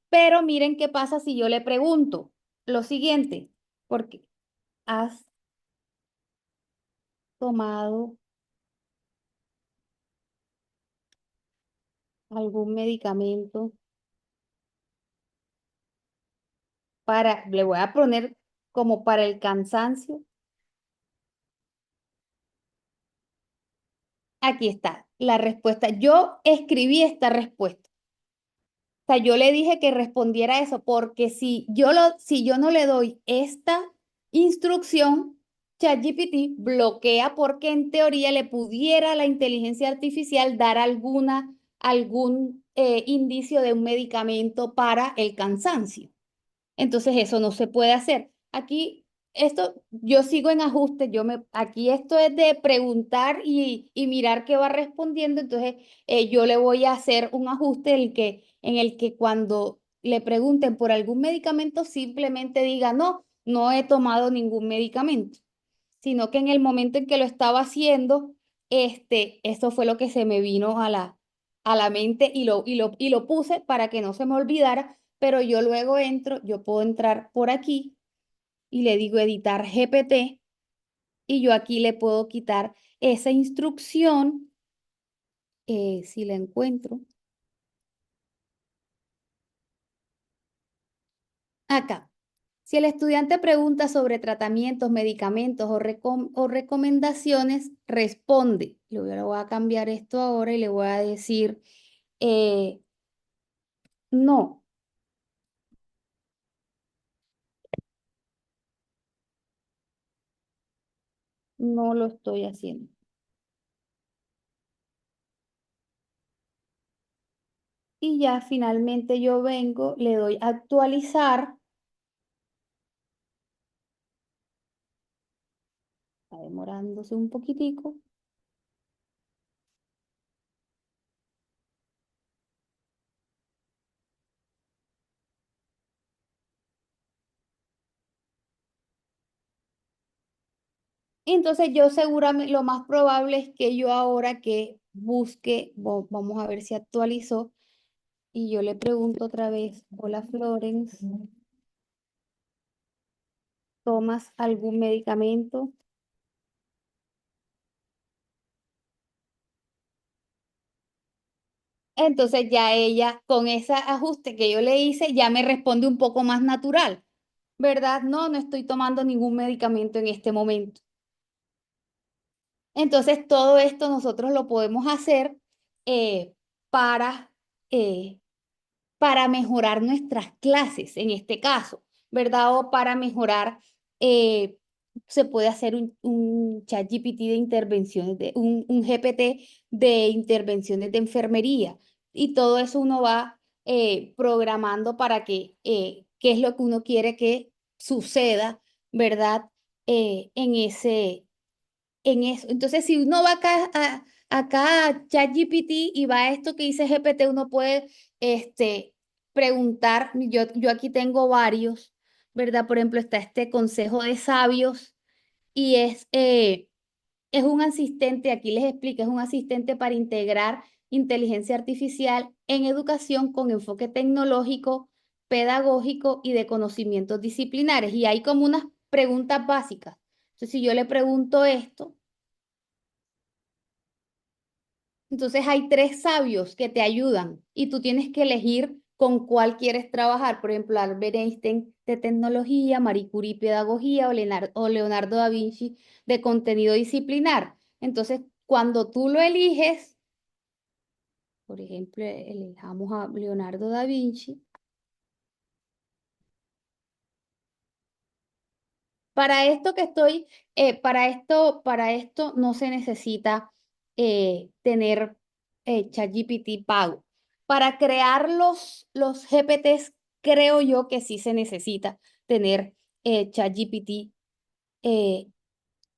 Pero miren qué pasa si yo le pregunto lo siguiente, porque has tomado algún medicamento le voy a poner como para el cansancio. Aquí está la respuesta. Yo escribí esta respuesta. O sea, yo le dije que respondiera eso, porque si yo no le doy esta instrucción, ChatGPT bloquea porque en teoría le pudiera a la inteligencia artificial dar algún indicio de un medicamento para el cansancio. Entonces eso no se puede hacer. Aquí, esto, yo sigo en ajuste, aquí esto es de preguntar y mirar qué va respondiendo, entonces yo le voy a hacer un ajuste en el que cuando le pregunten por algún medicamento, simplemente diga, no, no he tomado ningún medicamento, sino que en el momento en que lo estaba haciendo, eso fue lo que se me vino a la mente y lo puse para que no se me olvidara, pero yo luego yo puedo entrar por aquí y le digo editar GPT y yo aquí le puedo quitar esa instrucción, si la encuentro, acá. Si el estudiante pregunta sobre tratamientos, medicamentos o recomendaciones, responde. Le voy a cambiar esto ahora y le voy a decir, eh, no, no lo estoy haciendo. Y ya finalmente yo vengo, le doy a actualizar. Está demorándose un poquitico. Y entonces yo seguramente, lo más probable es que yo ahora que busque, vamos a ver si actualizó, y yo le pregunto otra vez, hola Florence, ¿tomas algún medicamento? Entonces ya ella, con ese ajuste que yo le hice, ya me responde un poco más natural, ¿verdad? No, no estoy tomando ningún medicamento en este momento. Entonces todo esto nosotros lo podemos hacer eh, para, eh, para mejorar nuestras clases, en este caso, ¿verdad? O para mejorar, eh, se puede hacer un chat GPT de intervenciones, un GPT de intervenciones de enfermería. Y todo eso uno va programando para qué es lo que uno quiere que suceda, ¿verdad? En en eso. Entonces, si uno va acá a ChatGPT y va a esto que dice GPT, uno puede preguntar, yo aquí tengo varios, ¿verdad? Por ejemplo, está este consejo de sabios y es un asistente, aquí les explico, es un asistente para integrar inteligencia artificial en educación con enfoque tecnológico, pedagógico y de conocimientos disciplinares. Y hay como unas preguntas básicas. Entonces, si yo le pregunto esto, entonces hay tres sabios que te ayudan y tú tienes que elegir con cuál quieres trabajar. Por ejemplo, Albert Einstein de tecnología, Marie Curie pedagogía o Leonardo da Vinci de contenido disciplinar. Entonces, cuando tú lo eliges, por ejemplo, elijamos a Leonardo da Vinci. Para esto que estoy, para esto no se necesita tener ChatGPT pago. Para crear los GPTs, creo yo que sí se necesita tener ChatGPT eh,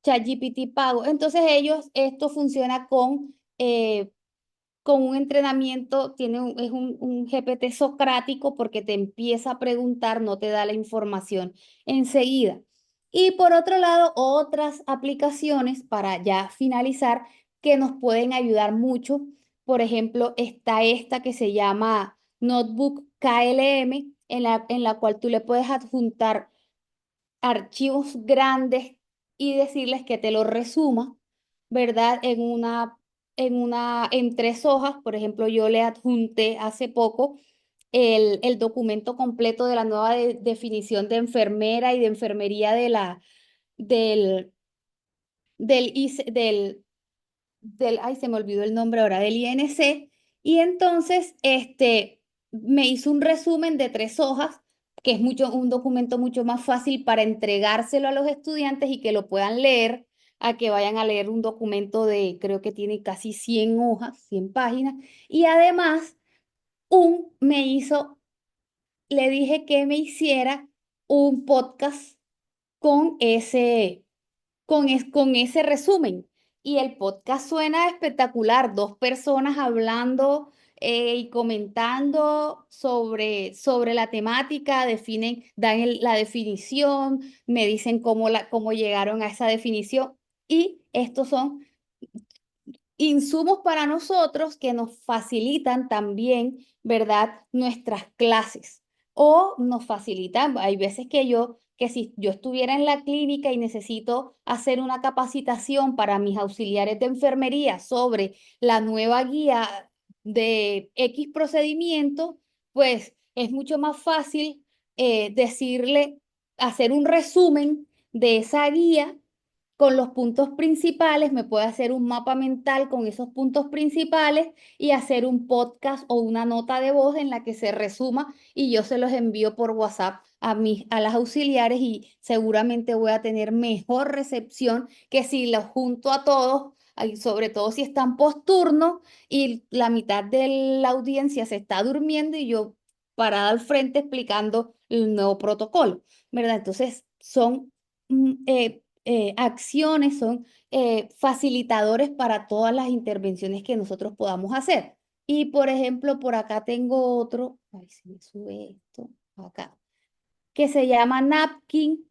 ChatGPT pago. Entonces esto funciona con un entrenamiento, es un GPT socrático porque te empieza a preguntar, no te da la información enseguida. Y por otro lado, otras aplicaciones para ya finalizar que nos pueden ayudar mucho. Por ejemplo, está esta que se llama Notebook KLM, en la cual tú le puedes adjuntar archivos grandes y decirles que te lo resuma, ¿verdad? En 3 hojas, por ejemplo, yo le adjunté hace poco el documento completo de la nueva definición de enfermera y de enfermería del, ay, se me olvidó el nombre ahora, del INC. Y entonces, me hizo un resumen de 3 hojas que es un documento mucho más fácil para entregárselo a los estudiantes y que lo puedan leer, a que vayan a leer un documento de, creo que tiene casi 100 hojas, 100 páginas. Y además, me hizo, le dije que me hiciera un podcast con con ese resumen. Y el podcast suena espectacular, dos personas hablando y comentando sobre la temática, definen, la definición, me dicen cómo llegaron a esa definición. Y estos son insumos para nosotros que nos facilitan también, ¿verdad? Nuestras clases. O nos facilitan, hay veces que si yo estuviera en la clínica y necesito hacer una capacitación para mis auxiliares de enfermería sobre la nueva guía de X procedimiento, pues es mucho más fácil hacer un resumen de esa guía con los puntos principales, me puede hacer un mapa mental con esos puntos principales y hacer un podcast o una nota de voz en la que se resuma y yo se los envío por WhatsApp a las auxiliares y seguramente voy a tener mejor recepción que si los junto a todos, sobre todo si están post turno y la mitad de la audiencia se está durmiendo y yo parada al frente explicando el nuevo protocolo, ¿verdad? Entonces acciones, son facilitadores para todas las intervenciones que nosotros podamos hacer. Y por ejemplo, por acá tengo otro, ay, si me sube esto, acá, que se llama Napkin.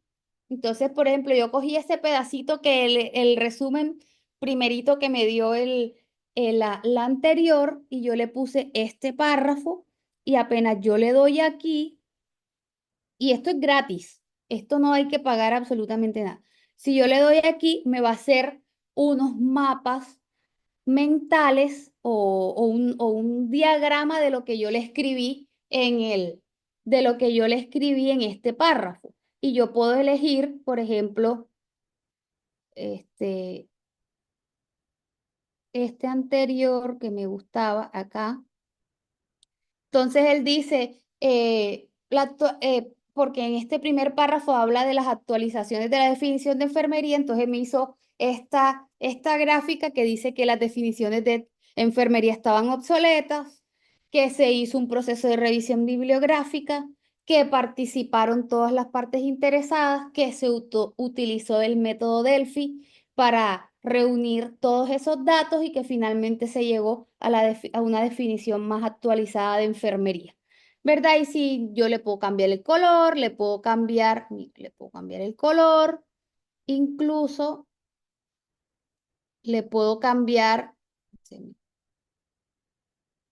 Entonces, por ejemplo, yo cogí ese pedacito que el resumen primerito que me dio la anterior y yo le puse este párrafo y apenas yo le doy aquí, y esto es gratis, esto no hay que pagar absolutamente nada. Si yo le doy aquí, me va a hacer unos mapas mentales o un diagrama de lo que yo le escribí de lo que yo le escribí en este párrafo. Y yo puedo elegir, por ejemplo, este, este anterior que me gustaba acá. Entonces él dice, porque en este primer párrafo habla de las actualizaciones de la definición de enfermería, entonces me hizo esta gráfica que dice que las definiciones de enfermería estaban obsoletas, que se hizo un proceso de revisión bibliográfica, que participaron todas las partes interesadas, que se utilizó el método Delphi para reunir todos esos datos y que finalmente se llegó a una definición más actualizada de enfermería, ¿verdad? Y si yo le puedo cambiar el color, le puedo cambiar el color, incluso le puedo cambiar,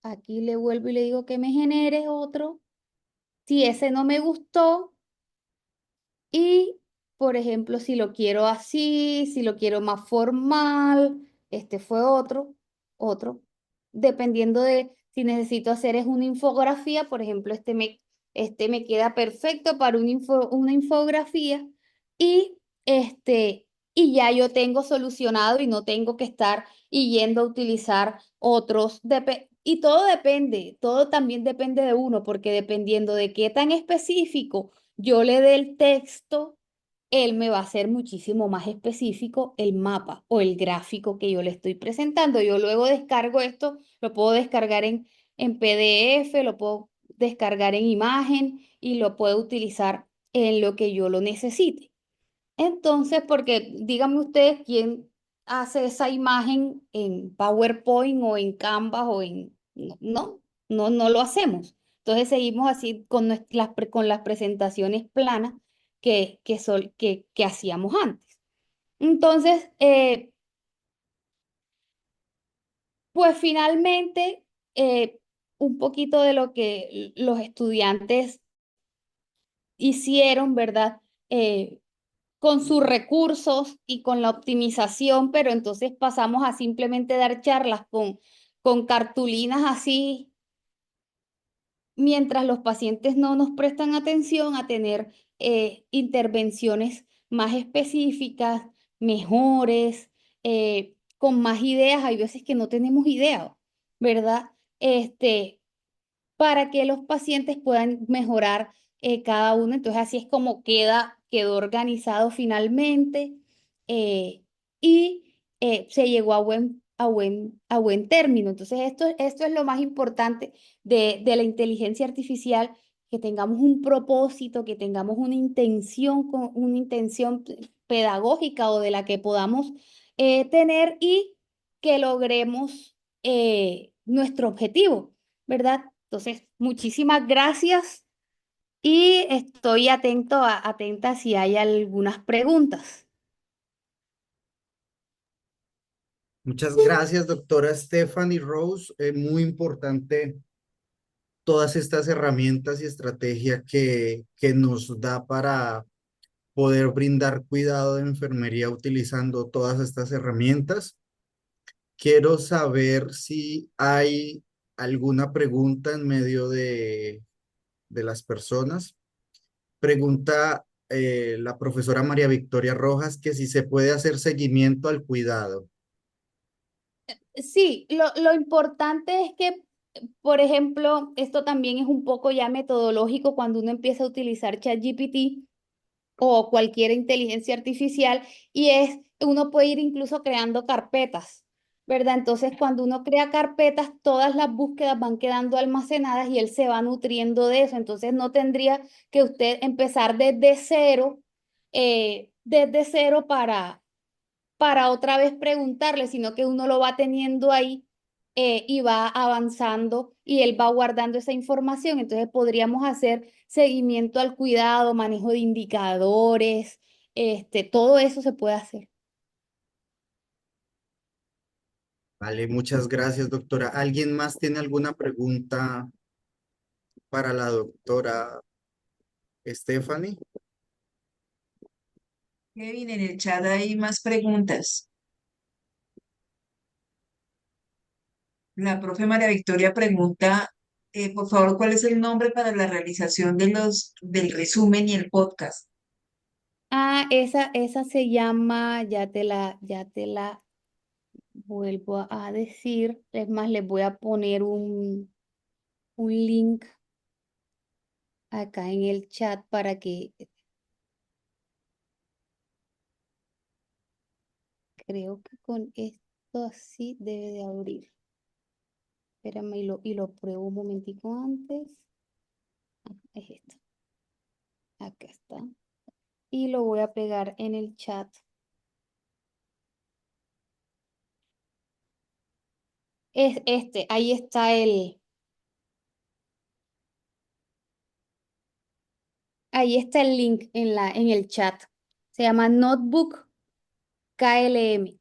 aquí le vuelvo y le digo que me genere otro. Si ese no me gustó, y, por ejemplo, si lo quiero así, si lo quiero más formal, este fue otro. Dependiendo de si necesito hacer es una infografía, por ejemplo, este me queda perfecto para una infografía y y ya yo tengo solucionado y no tengo que estar yendo a utilizar otros. Y todo depende, todo también depende de uno, porque dependiendo de qué tan específico yo le dé el texto, él me va a hacer muchísimo más específico el mapa o el gráfico que yo le estoy presentando. Yo luego descargo esto, lo puedo descargar en PDF, lo puedo descargar en imagen y lo puedo utilizar en lo que yo lo necesite. Entonces, porque díganme ustedes quién hace esa imagen en PowerPoint o en Canvas o en... No lo hacemos. Entonces seguimos así con las presentaciones planas que hacíamos antes. Entonces, pues finalmente, un poquito de lo que los estudiantes hicieron, ¿verdad? Con sus recursos y con la optimización, pero entonces pasamos a simplemente dar charlas con cartulinas así, mientras los pacientes no nos prestan atención a tener intervenciones más específicas, mejores, con más ideas. Hay veces que no tenemos idea, ¿verdad? Para que los pacientes puedan mejorar cada uno. Entonces así es como quedó organizado finalmente, y se llegó a buen término. Entonces esto es lo más importante de la inteligencia artificial, que tengamos un propósito, que tengamos una intención pedagógica o de la que podamos tener, y que logremos nuestro objetivo, ¿verdad? Entonces, muchísimas gracias y estoy atenta si hay algunas preguntas. Muchas gracias, doctora Stephanie Rose. Muy importante todas estas herramientas y estrategias que nos da para poder brindar cuidado de enfermería utilizando todas estas herramientas. Quiero saber si hay alguna pregunta en medio de las personas. Pregunta la profesora María Victoria Rojas que si se puede hacer seguimiento al cuidado. Sí, lo importante es que, por ejemplo, esto también es un poco ya metodológico cuando uno empieza a utilizar ChatGPT o cualquier inteligencia artificial, y uno puede ir incluso creando carpetas, ¿verdad? Entonces, cuando uno crea carpetas, todas las búsquedas van quedando almacenadas y él se va nutriendo de eso. Entonces, no tendría que usted empezar desde cero para otra vez preguntarle, sino que uno lo va teniendo ahí, y va avanzando y él va guardando esa información. Entonces podríamos hacer seguimiento al cuidado, manejo de indicadores, todo eso se puede hacer. Vale, muchas gracias, doctora. ¿Alguien más tiene alguna pregunta para la doctora Stephanie? Kevin, en el chat hay más preguntas. La profe María Victoria pregunta, por favor, ¿cuál es el nombre para la realización del resumen y el podcast? Esa se llama, ya te la vuelvo a decir. Es más, les voy a poner un link acá en el chat para que, creo que con esto así debe de abrir. Espérame y lo pruebo un momentico antes. Es esto. Acá está. Y lo voy a pegar en el chat. Ahí está el link en el chat. Se llama Notebook KLM.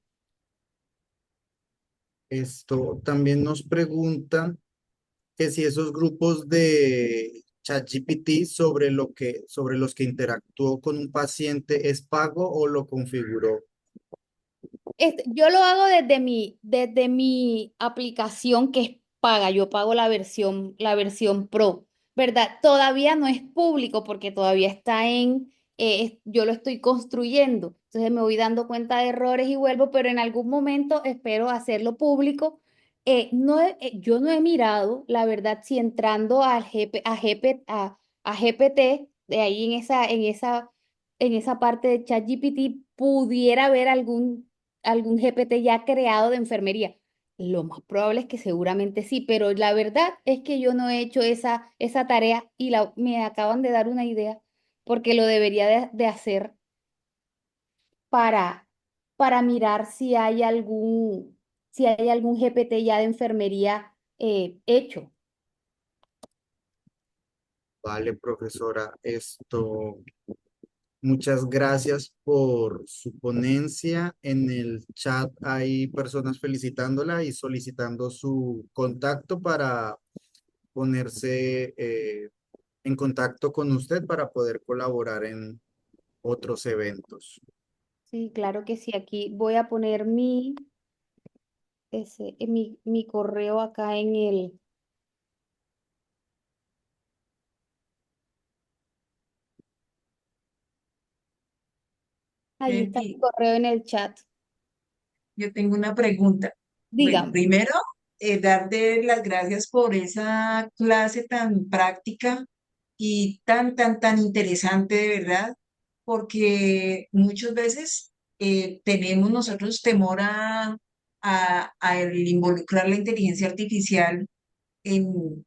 Esto también nos preguntan que si esos grupos de ChatGPT sobre los que interactuó con un paciente es pago o lo configuró. Yo lo hago desde mi aplicación, que es paga. Yo pago la versión Pro, ¿verdad? Todavía no es público porque todavía yo lo estoy construyendo. Entonces me voy dando cuenta de errores y vuelvo, pero en algún momento espero hacerlo público. Yo no he mirado, la verdad, si entrando a GPT, de ahí en esa parte de ChatGPT, pudiera haber algún GPT ya creado de enfermería. Lo más probable es que seguramente sí, pero la verdad es que yo no he hecho esa tarea, y me acaban de dar una idea porque lo debería de hacer para, para mirar si hay algún GPT ya de enfermería hecho. Vale, profesora, muchas gracias por su ponencia. En el chat hay personas felicitándola y solicitando su contacto para ponerse en contacto con usted para poder colaborar en otros eventos. Sí, claro que sí. Aquí voy a poner mi correo acá ahí está mi Leti, correo en el chat. yo tengo una pregunta. Bueno, Dígame. primero, darte las gracias por esa clase tan práctica y tan interesante de verdad, porque muchas veces tenemos nosotros temor a el involucrar la inteligencia artificial en,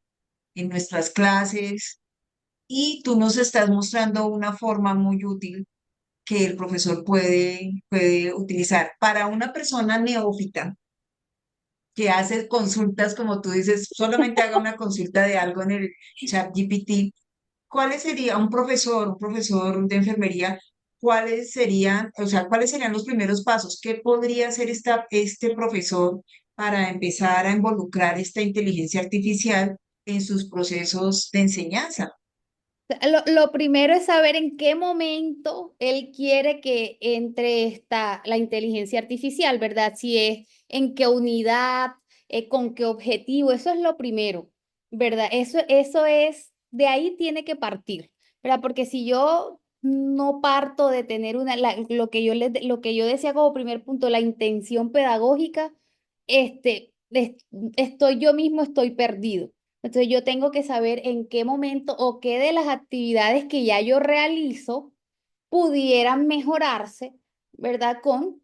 en nuestras clases, y tú nos estás mostrando una forma muy útil que el profesor puede utilizar. Para una persona neófita que hace consultas, como tú dices, solamente haga una consulta de algo en el chat GPT, ¿cuáles sería un profesor de enfermería, cuáles serían, o sea, cuáles serían los primeros pasos? ¿Qué podría hacer este profesor para empezar a involucrar esta inteligencia artificial en sus procesos de enseñanza? Lo primero es saber en qué momento él quiere que entre la inteligencia artificial, ¿verdad? Si es en qué unidad, con qué objetivo, eso es lo primero, ¿verdad? Eso es, de ahí tiene que partir, ¿verdad? Porque si yo no parto de tener lo que yo decía como primer punto, la intención pedagógica, yo mismo estoy perdido. Entonces yo tengo que saber en qué momento o qué de las actividades que ya yo realizo pudieran mejorarse, ¿verdad? Con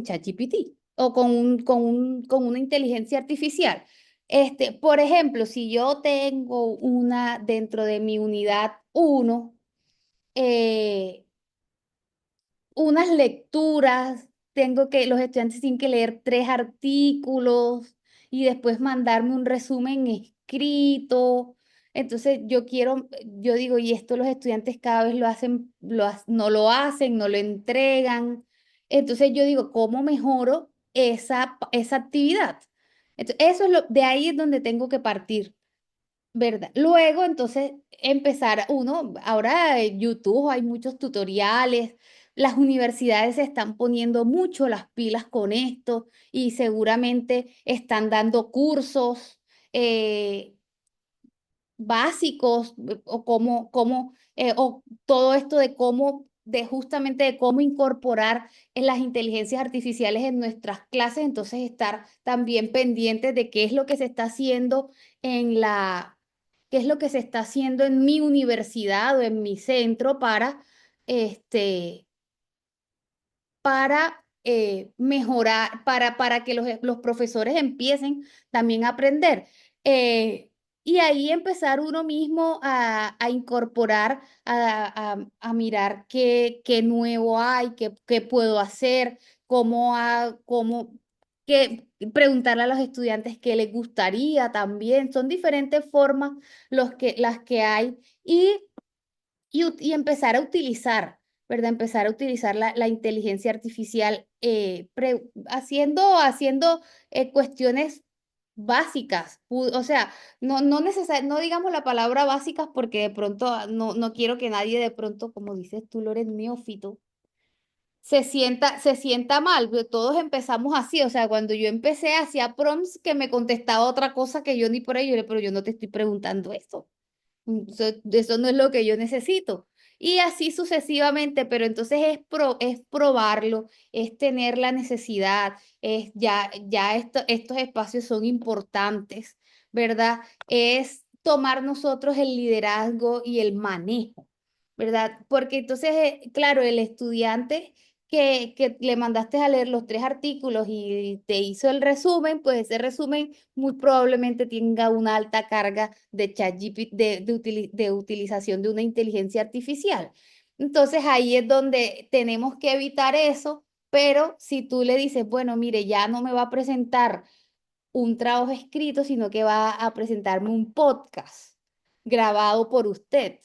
ChatGPT o con una inteligencia artificial. Por ejemplo, si yo tengo una dentro de mi unidad uno, eh, unas lecturas, los estudiantes tienen que leer 3 artículos y después mandarme un resumen escrito. Entonces yo digo, y esto los estudiantes cada vez lo hacen, no lo hacen, no lo entregan. Entonces yo digo, ¿cómo mejoro esa actividad? Entonces, de ahí es donde tengo que partir. ¿Verdad? Luego, entonces, ahora en YouTube hay muchos tutoriales, las universidades se están poniendo mucho las pilas con esto y seguramente están dando cursos eh, básicos o todo esto justamente de cómo incorporar en las inteligencias artificiales en nuestras clases, entonces estar también pendientes de qué es lo que se está haciendo qué es lo que se está haciendo en mi universidad o en mi centro este, para mejorar, para que los profesores empiecen también a aprender. Eh, y ahí empezar uno mismo a incorporar, a mirar qué nuevo hay, qué puedo hacer, preguntarle a los estudiantes qué les gustaría también. Son diferentes formas las que hay y empezar a utilizar, ¿verdad? Empezar a utilizar la inteligencia artificial haciendo cuestiones básicas. O sea, no digamos la palabra básicas porque de pronto no quiero que nadie de pronto, como dices tú, Loren, neófito, se sienta mal. Porque todos empezamos así, o sea, cuando yo empecé hacía prompts que me contestaba otra cosa que yo ni por ello, pero yo no te estoy preguntando eso. Eso no es lo que yo necesito. Y así sucesivamente, pero entonces es probarlo, es tener la necesidad, estos espacios son importantes, ¿verdad? Es tomar nosotros el liderazgo y el manejo, ¿verdad? Porque entonces, claro, el estudiante que le mandaste a leer los 3 artículos y te hizo el resumen, pues ese resumen muy probablemente tenga una alta carga de ChatGPT, de utilización de una inteligencia artificial. Entonces ahí es donde tenemos que evitar eso, pero si tú le dices, bueno, mire, ya no me va a presentar un trabajo escrito, sino que va a presentarme un podcast grabado por usted,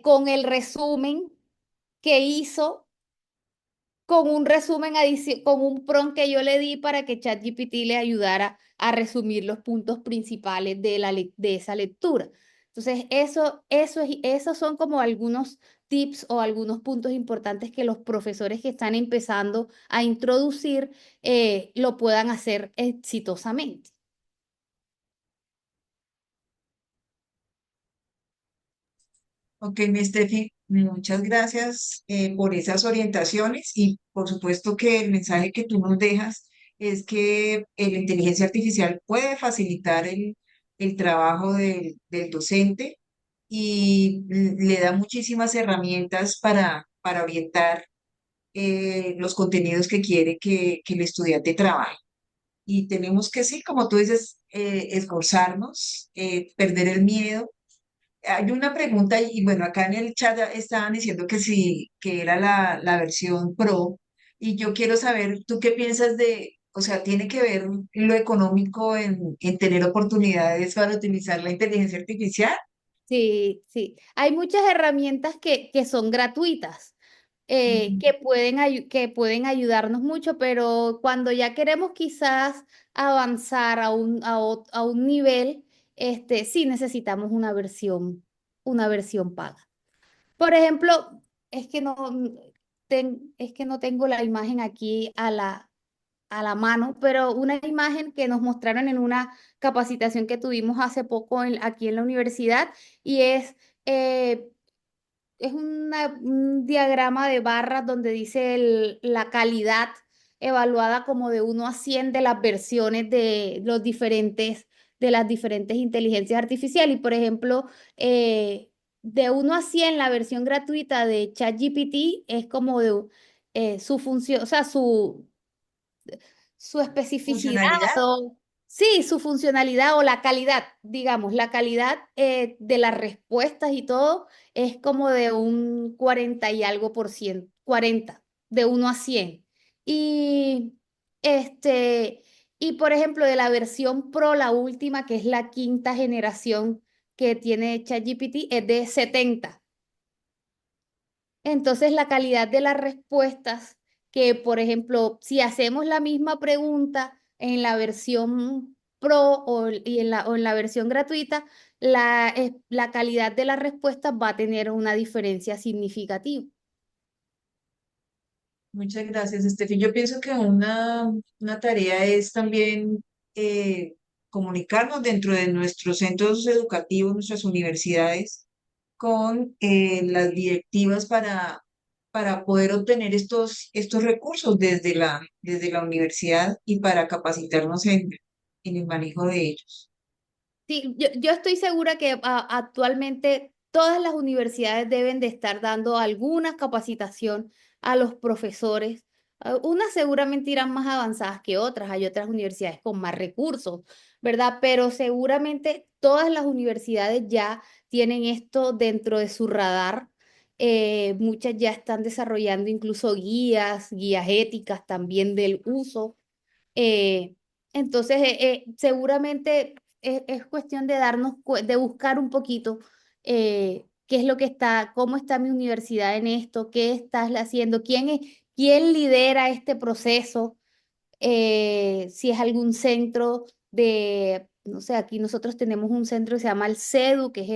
con el resumen que hizo con un prompt que yo le di para que ChatGPT le ayudara a resumir los puntos principales de esa lectura. Entonces, esos son como algunos tips o algunos puntos importantes que los profesores que están empezando a introducir lo puedan hacer exitosamente. Ok, mi Steffi, muchas gracias por esas orientaciones, y por supuesto que el mensaje que tú nos dejas es que la inteligencia artificial puede facilitar el trabajo del docente y le da muchísimas herramientas para orientar los contenidos que quiere que el estudiante trabaje. Y tenemos que, sí, como tú dices, esforzarnos, perder el miedo. Hay una pregunta, y bueno, acá en el chat estaban diciendo que sí, que era la versión Pro, y yo quiero saber, ¿tú qué piensas de, o sea, tiene que ver lo económico en tener oportunidades para utilizar la inteligencia artificial? Sí, sí. Hay muchas herramientas que son gratuitas, Ujú. que pueden ayudarnos mucho, pero cuando ya queremos quizás avanzar a un nivel, sí necesitamos una versión paga. Por ejemplo, es que no, es que no tengo la imagen aquí a la mano, pero una imagen que nos mostraron en una capacitación que tuvimos hace poco aquí en la universidad y eh, es un diagrama de barras donde dice la calidad evaluada como de 1 a 100 de las versiones de las diferentes inteligencias artificiales. Y por ejemplo, de 1 a 100 la versión gratuita de ChatGPT es como de su función, o sea, su especificidad ¿Funcionalidad? sí, su funcionalidad o la calidad, digamos, la calidad de las respuestas y todo es como de un 40 y algo por ciento, 40 de 1 a 100. Y este, y por ejemplo, de la versión Pro, la última, que es la quinta generación que tiene ChatGPT, es de 70. Entonces, la calidad de las respuestas, que por ejemplo, si hacemos la misma pregunta en la versión Pro o en la versión gratuita, la calidad de las respuestas va a tener una diferencia significativa. Muchas gracias, Estefi. Yo pienso que una tarea es también comunicarnos dentro de nuestros centros educativos, nuestras universidades, con las directivas para poder obtener estos recursos desde la universidad y para capacitarnos en el manejo de ellos. Sí, yo estoy segura que actualmente todas las universidades deben de estar dando alguna capacitación a los profesores. Unas seguramente irán más avanzadas que otras, hay otras universidades con más recursos, ¿verdad? Pero seguramente todas las universidades ya tienen esto dentro de su radar. Muchas ya están desarrollando incluso guías éticas también del uso. Eh, entonces, seguramente es cuestión de de buscar un poquito qué es lo que está, cómo está mi universidad en esto, qué estás haciendo, quién lidera este proceso, si es algún centro no sé, aquí nosotros tenemos un centro que se llama el CEDU, que es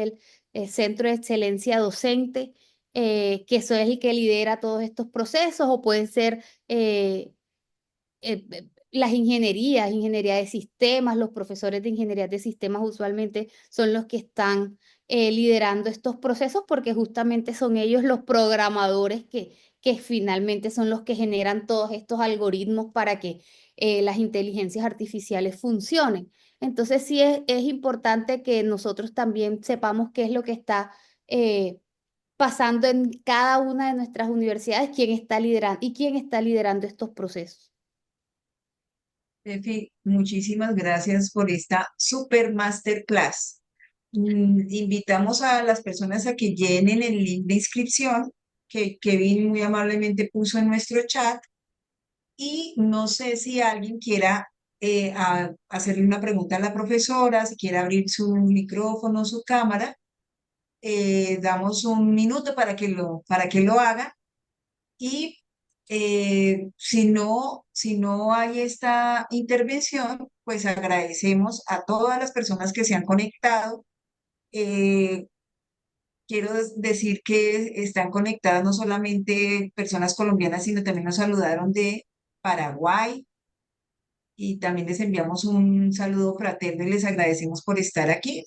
el Centro de Excelencia Docente, que eso es el que lidera todos estos procesos, o pueden ser las ingeniería de sistemas, los profesores de ingeniería de sistemas usualmente son los que están liderando estos procesos porque justamente son ellos los programadores que finalmente son los que generan todos estos algoritmos para que las inteligencias artificiales funcionen. Entonces sí es importante que nosotros también sepamos qué es lo que está pasando en cada una de nuestras universidades, quién está liderando y quién está liderando estos procesos. Estefi, muchísimas gracias por esta super masterclass. Invitamos a las personas a que llenen el link de inscripción que Kevin muy amablemente puso en nuestro chat y no sé si alguien quiera hacerle una pregunta a la profesora, si quiere abrir su micrófono, su cámara. Damos un minuto para que lo haga y si no hay esta intervención, pues agradecemos a todas las personas que se han conectado. Eh, Quiero decir que están conectadas no solamente personas colombianas, sino también nos saludaron de Paraguay y también les enviamos un saludo fraterno y les agradecemos por estar aquí.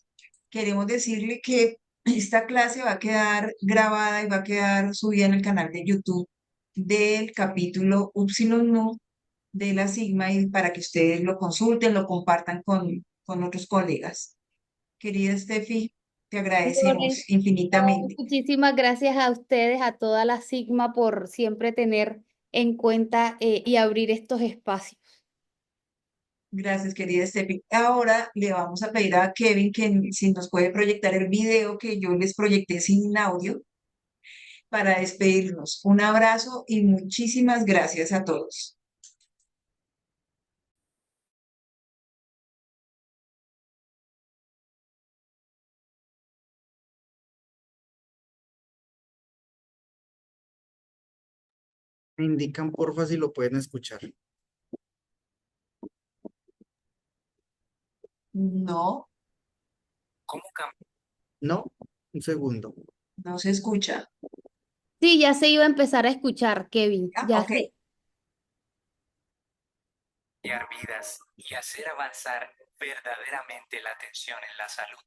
Queremos decirle que esta clase va a quedar grabada y va a quedar subida en el canal de YouTube del capítulo Upsilon Nu de la Sigma y para que ustedes lo consulten, lo compartan con otros colegas. Querida Steffi, te Lore, agradecemos no, infinitamente. muchísimas gracias a ustedes, a toda la Sigma, por siempre tener en cuenta y abrir estos espacios. Gracias, querida Steffi. Ahora le vamos a pedir a Kevin que si nos puede proyectar el video que yo les proyecté sin audio para despedirnos. Un abrazo y muchísimas gracias a todos. Me indican porfa si lo pueden escuchar. No, ¿Cómo cambiar ¿No? Un segundo. no se escucha. Sí, ya se iba a empezar a escuchar, Kevin, Ah, ya ok. se. vidas y hacer avanzar verdaderamente la atención en la salud?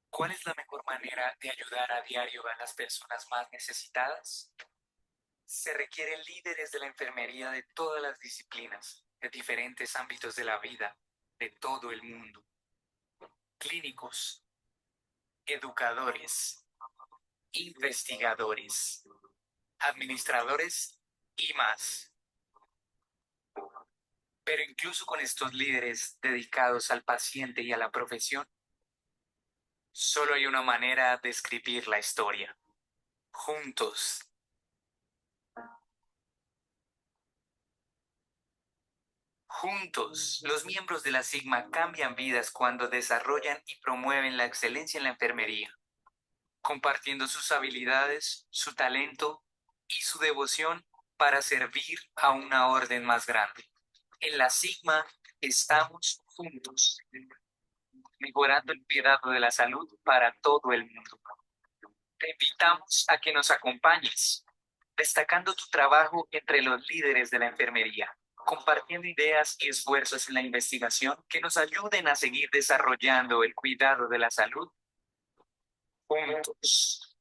¿Cuál es la mejor manera de ayudar a diario a las personas más necesitadas? Se requieren líderes de la enfermería de todas las disciplinas, de diferentes ámbitos de la vida, de todo el mundo. Clínicos, educadores, investigadores, administradores y más. Pero incluso con estos líderes dedicados al paciente y a la profesión, solo hay una manera de escribir la historia. Juntos. Juntos, los miembros de la Sigma cambian vidas cuando desarrollan y promueven la excelencia en la enfermería, compartiendo sus habilidades, su talento y su devoción para servir a una orden más grande. En la Sigma estamos juntos, mejorando el cuidado de la salud para todo el mundo. Te invitamos a que nos acompañes, destacando tu trabajo entre los líderes de la enfermería, compartiendo ideas y esfuerzos en la investigación que nos ayuden a seguir desarrollando el cuidado de la salud juntos.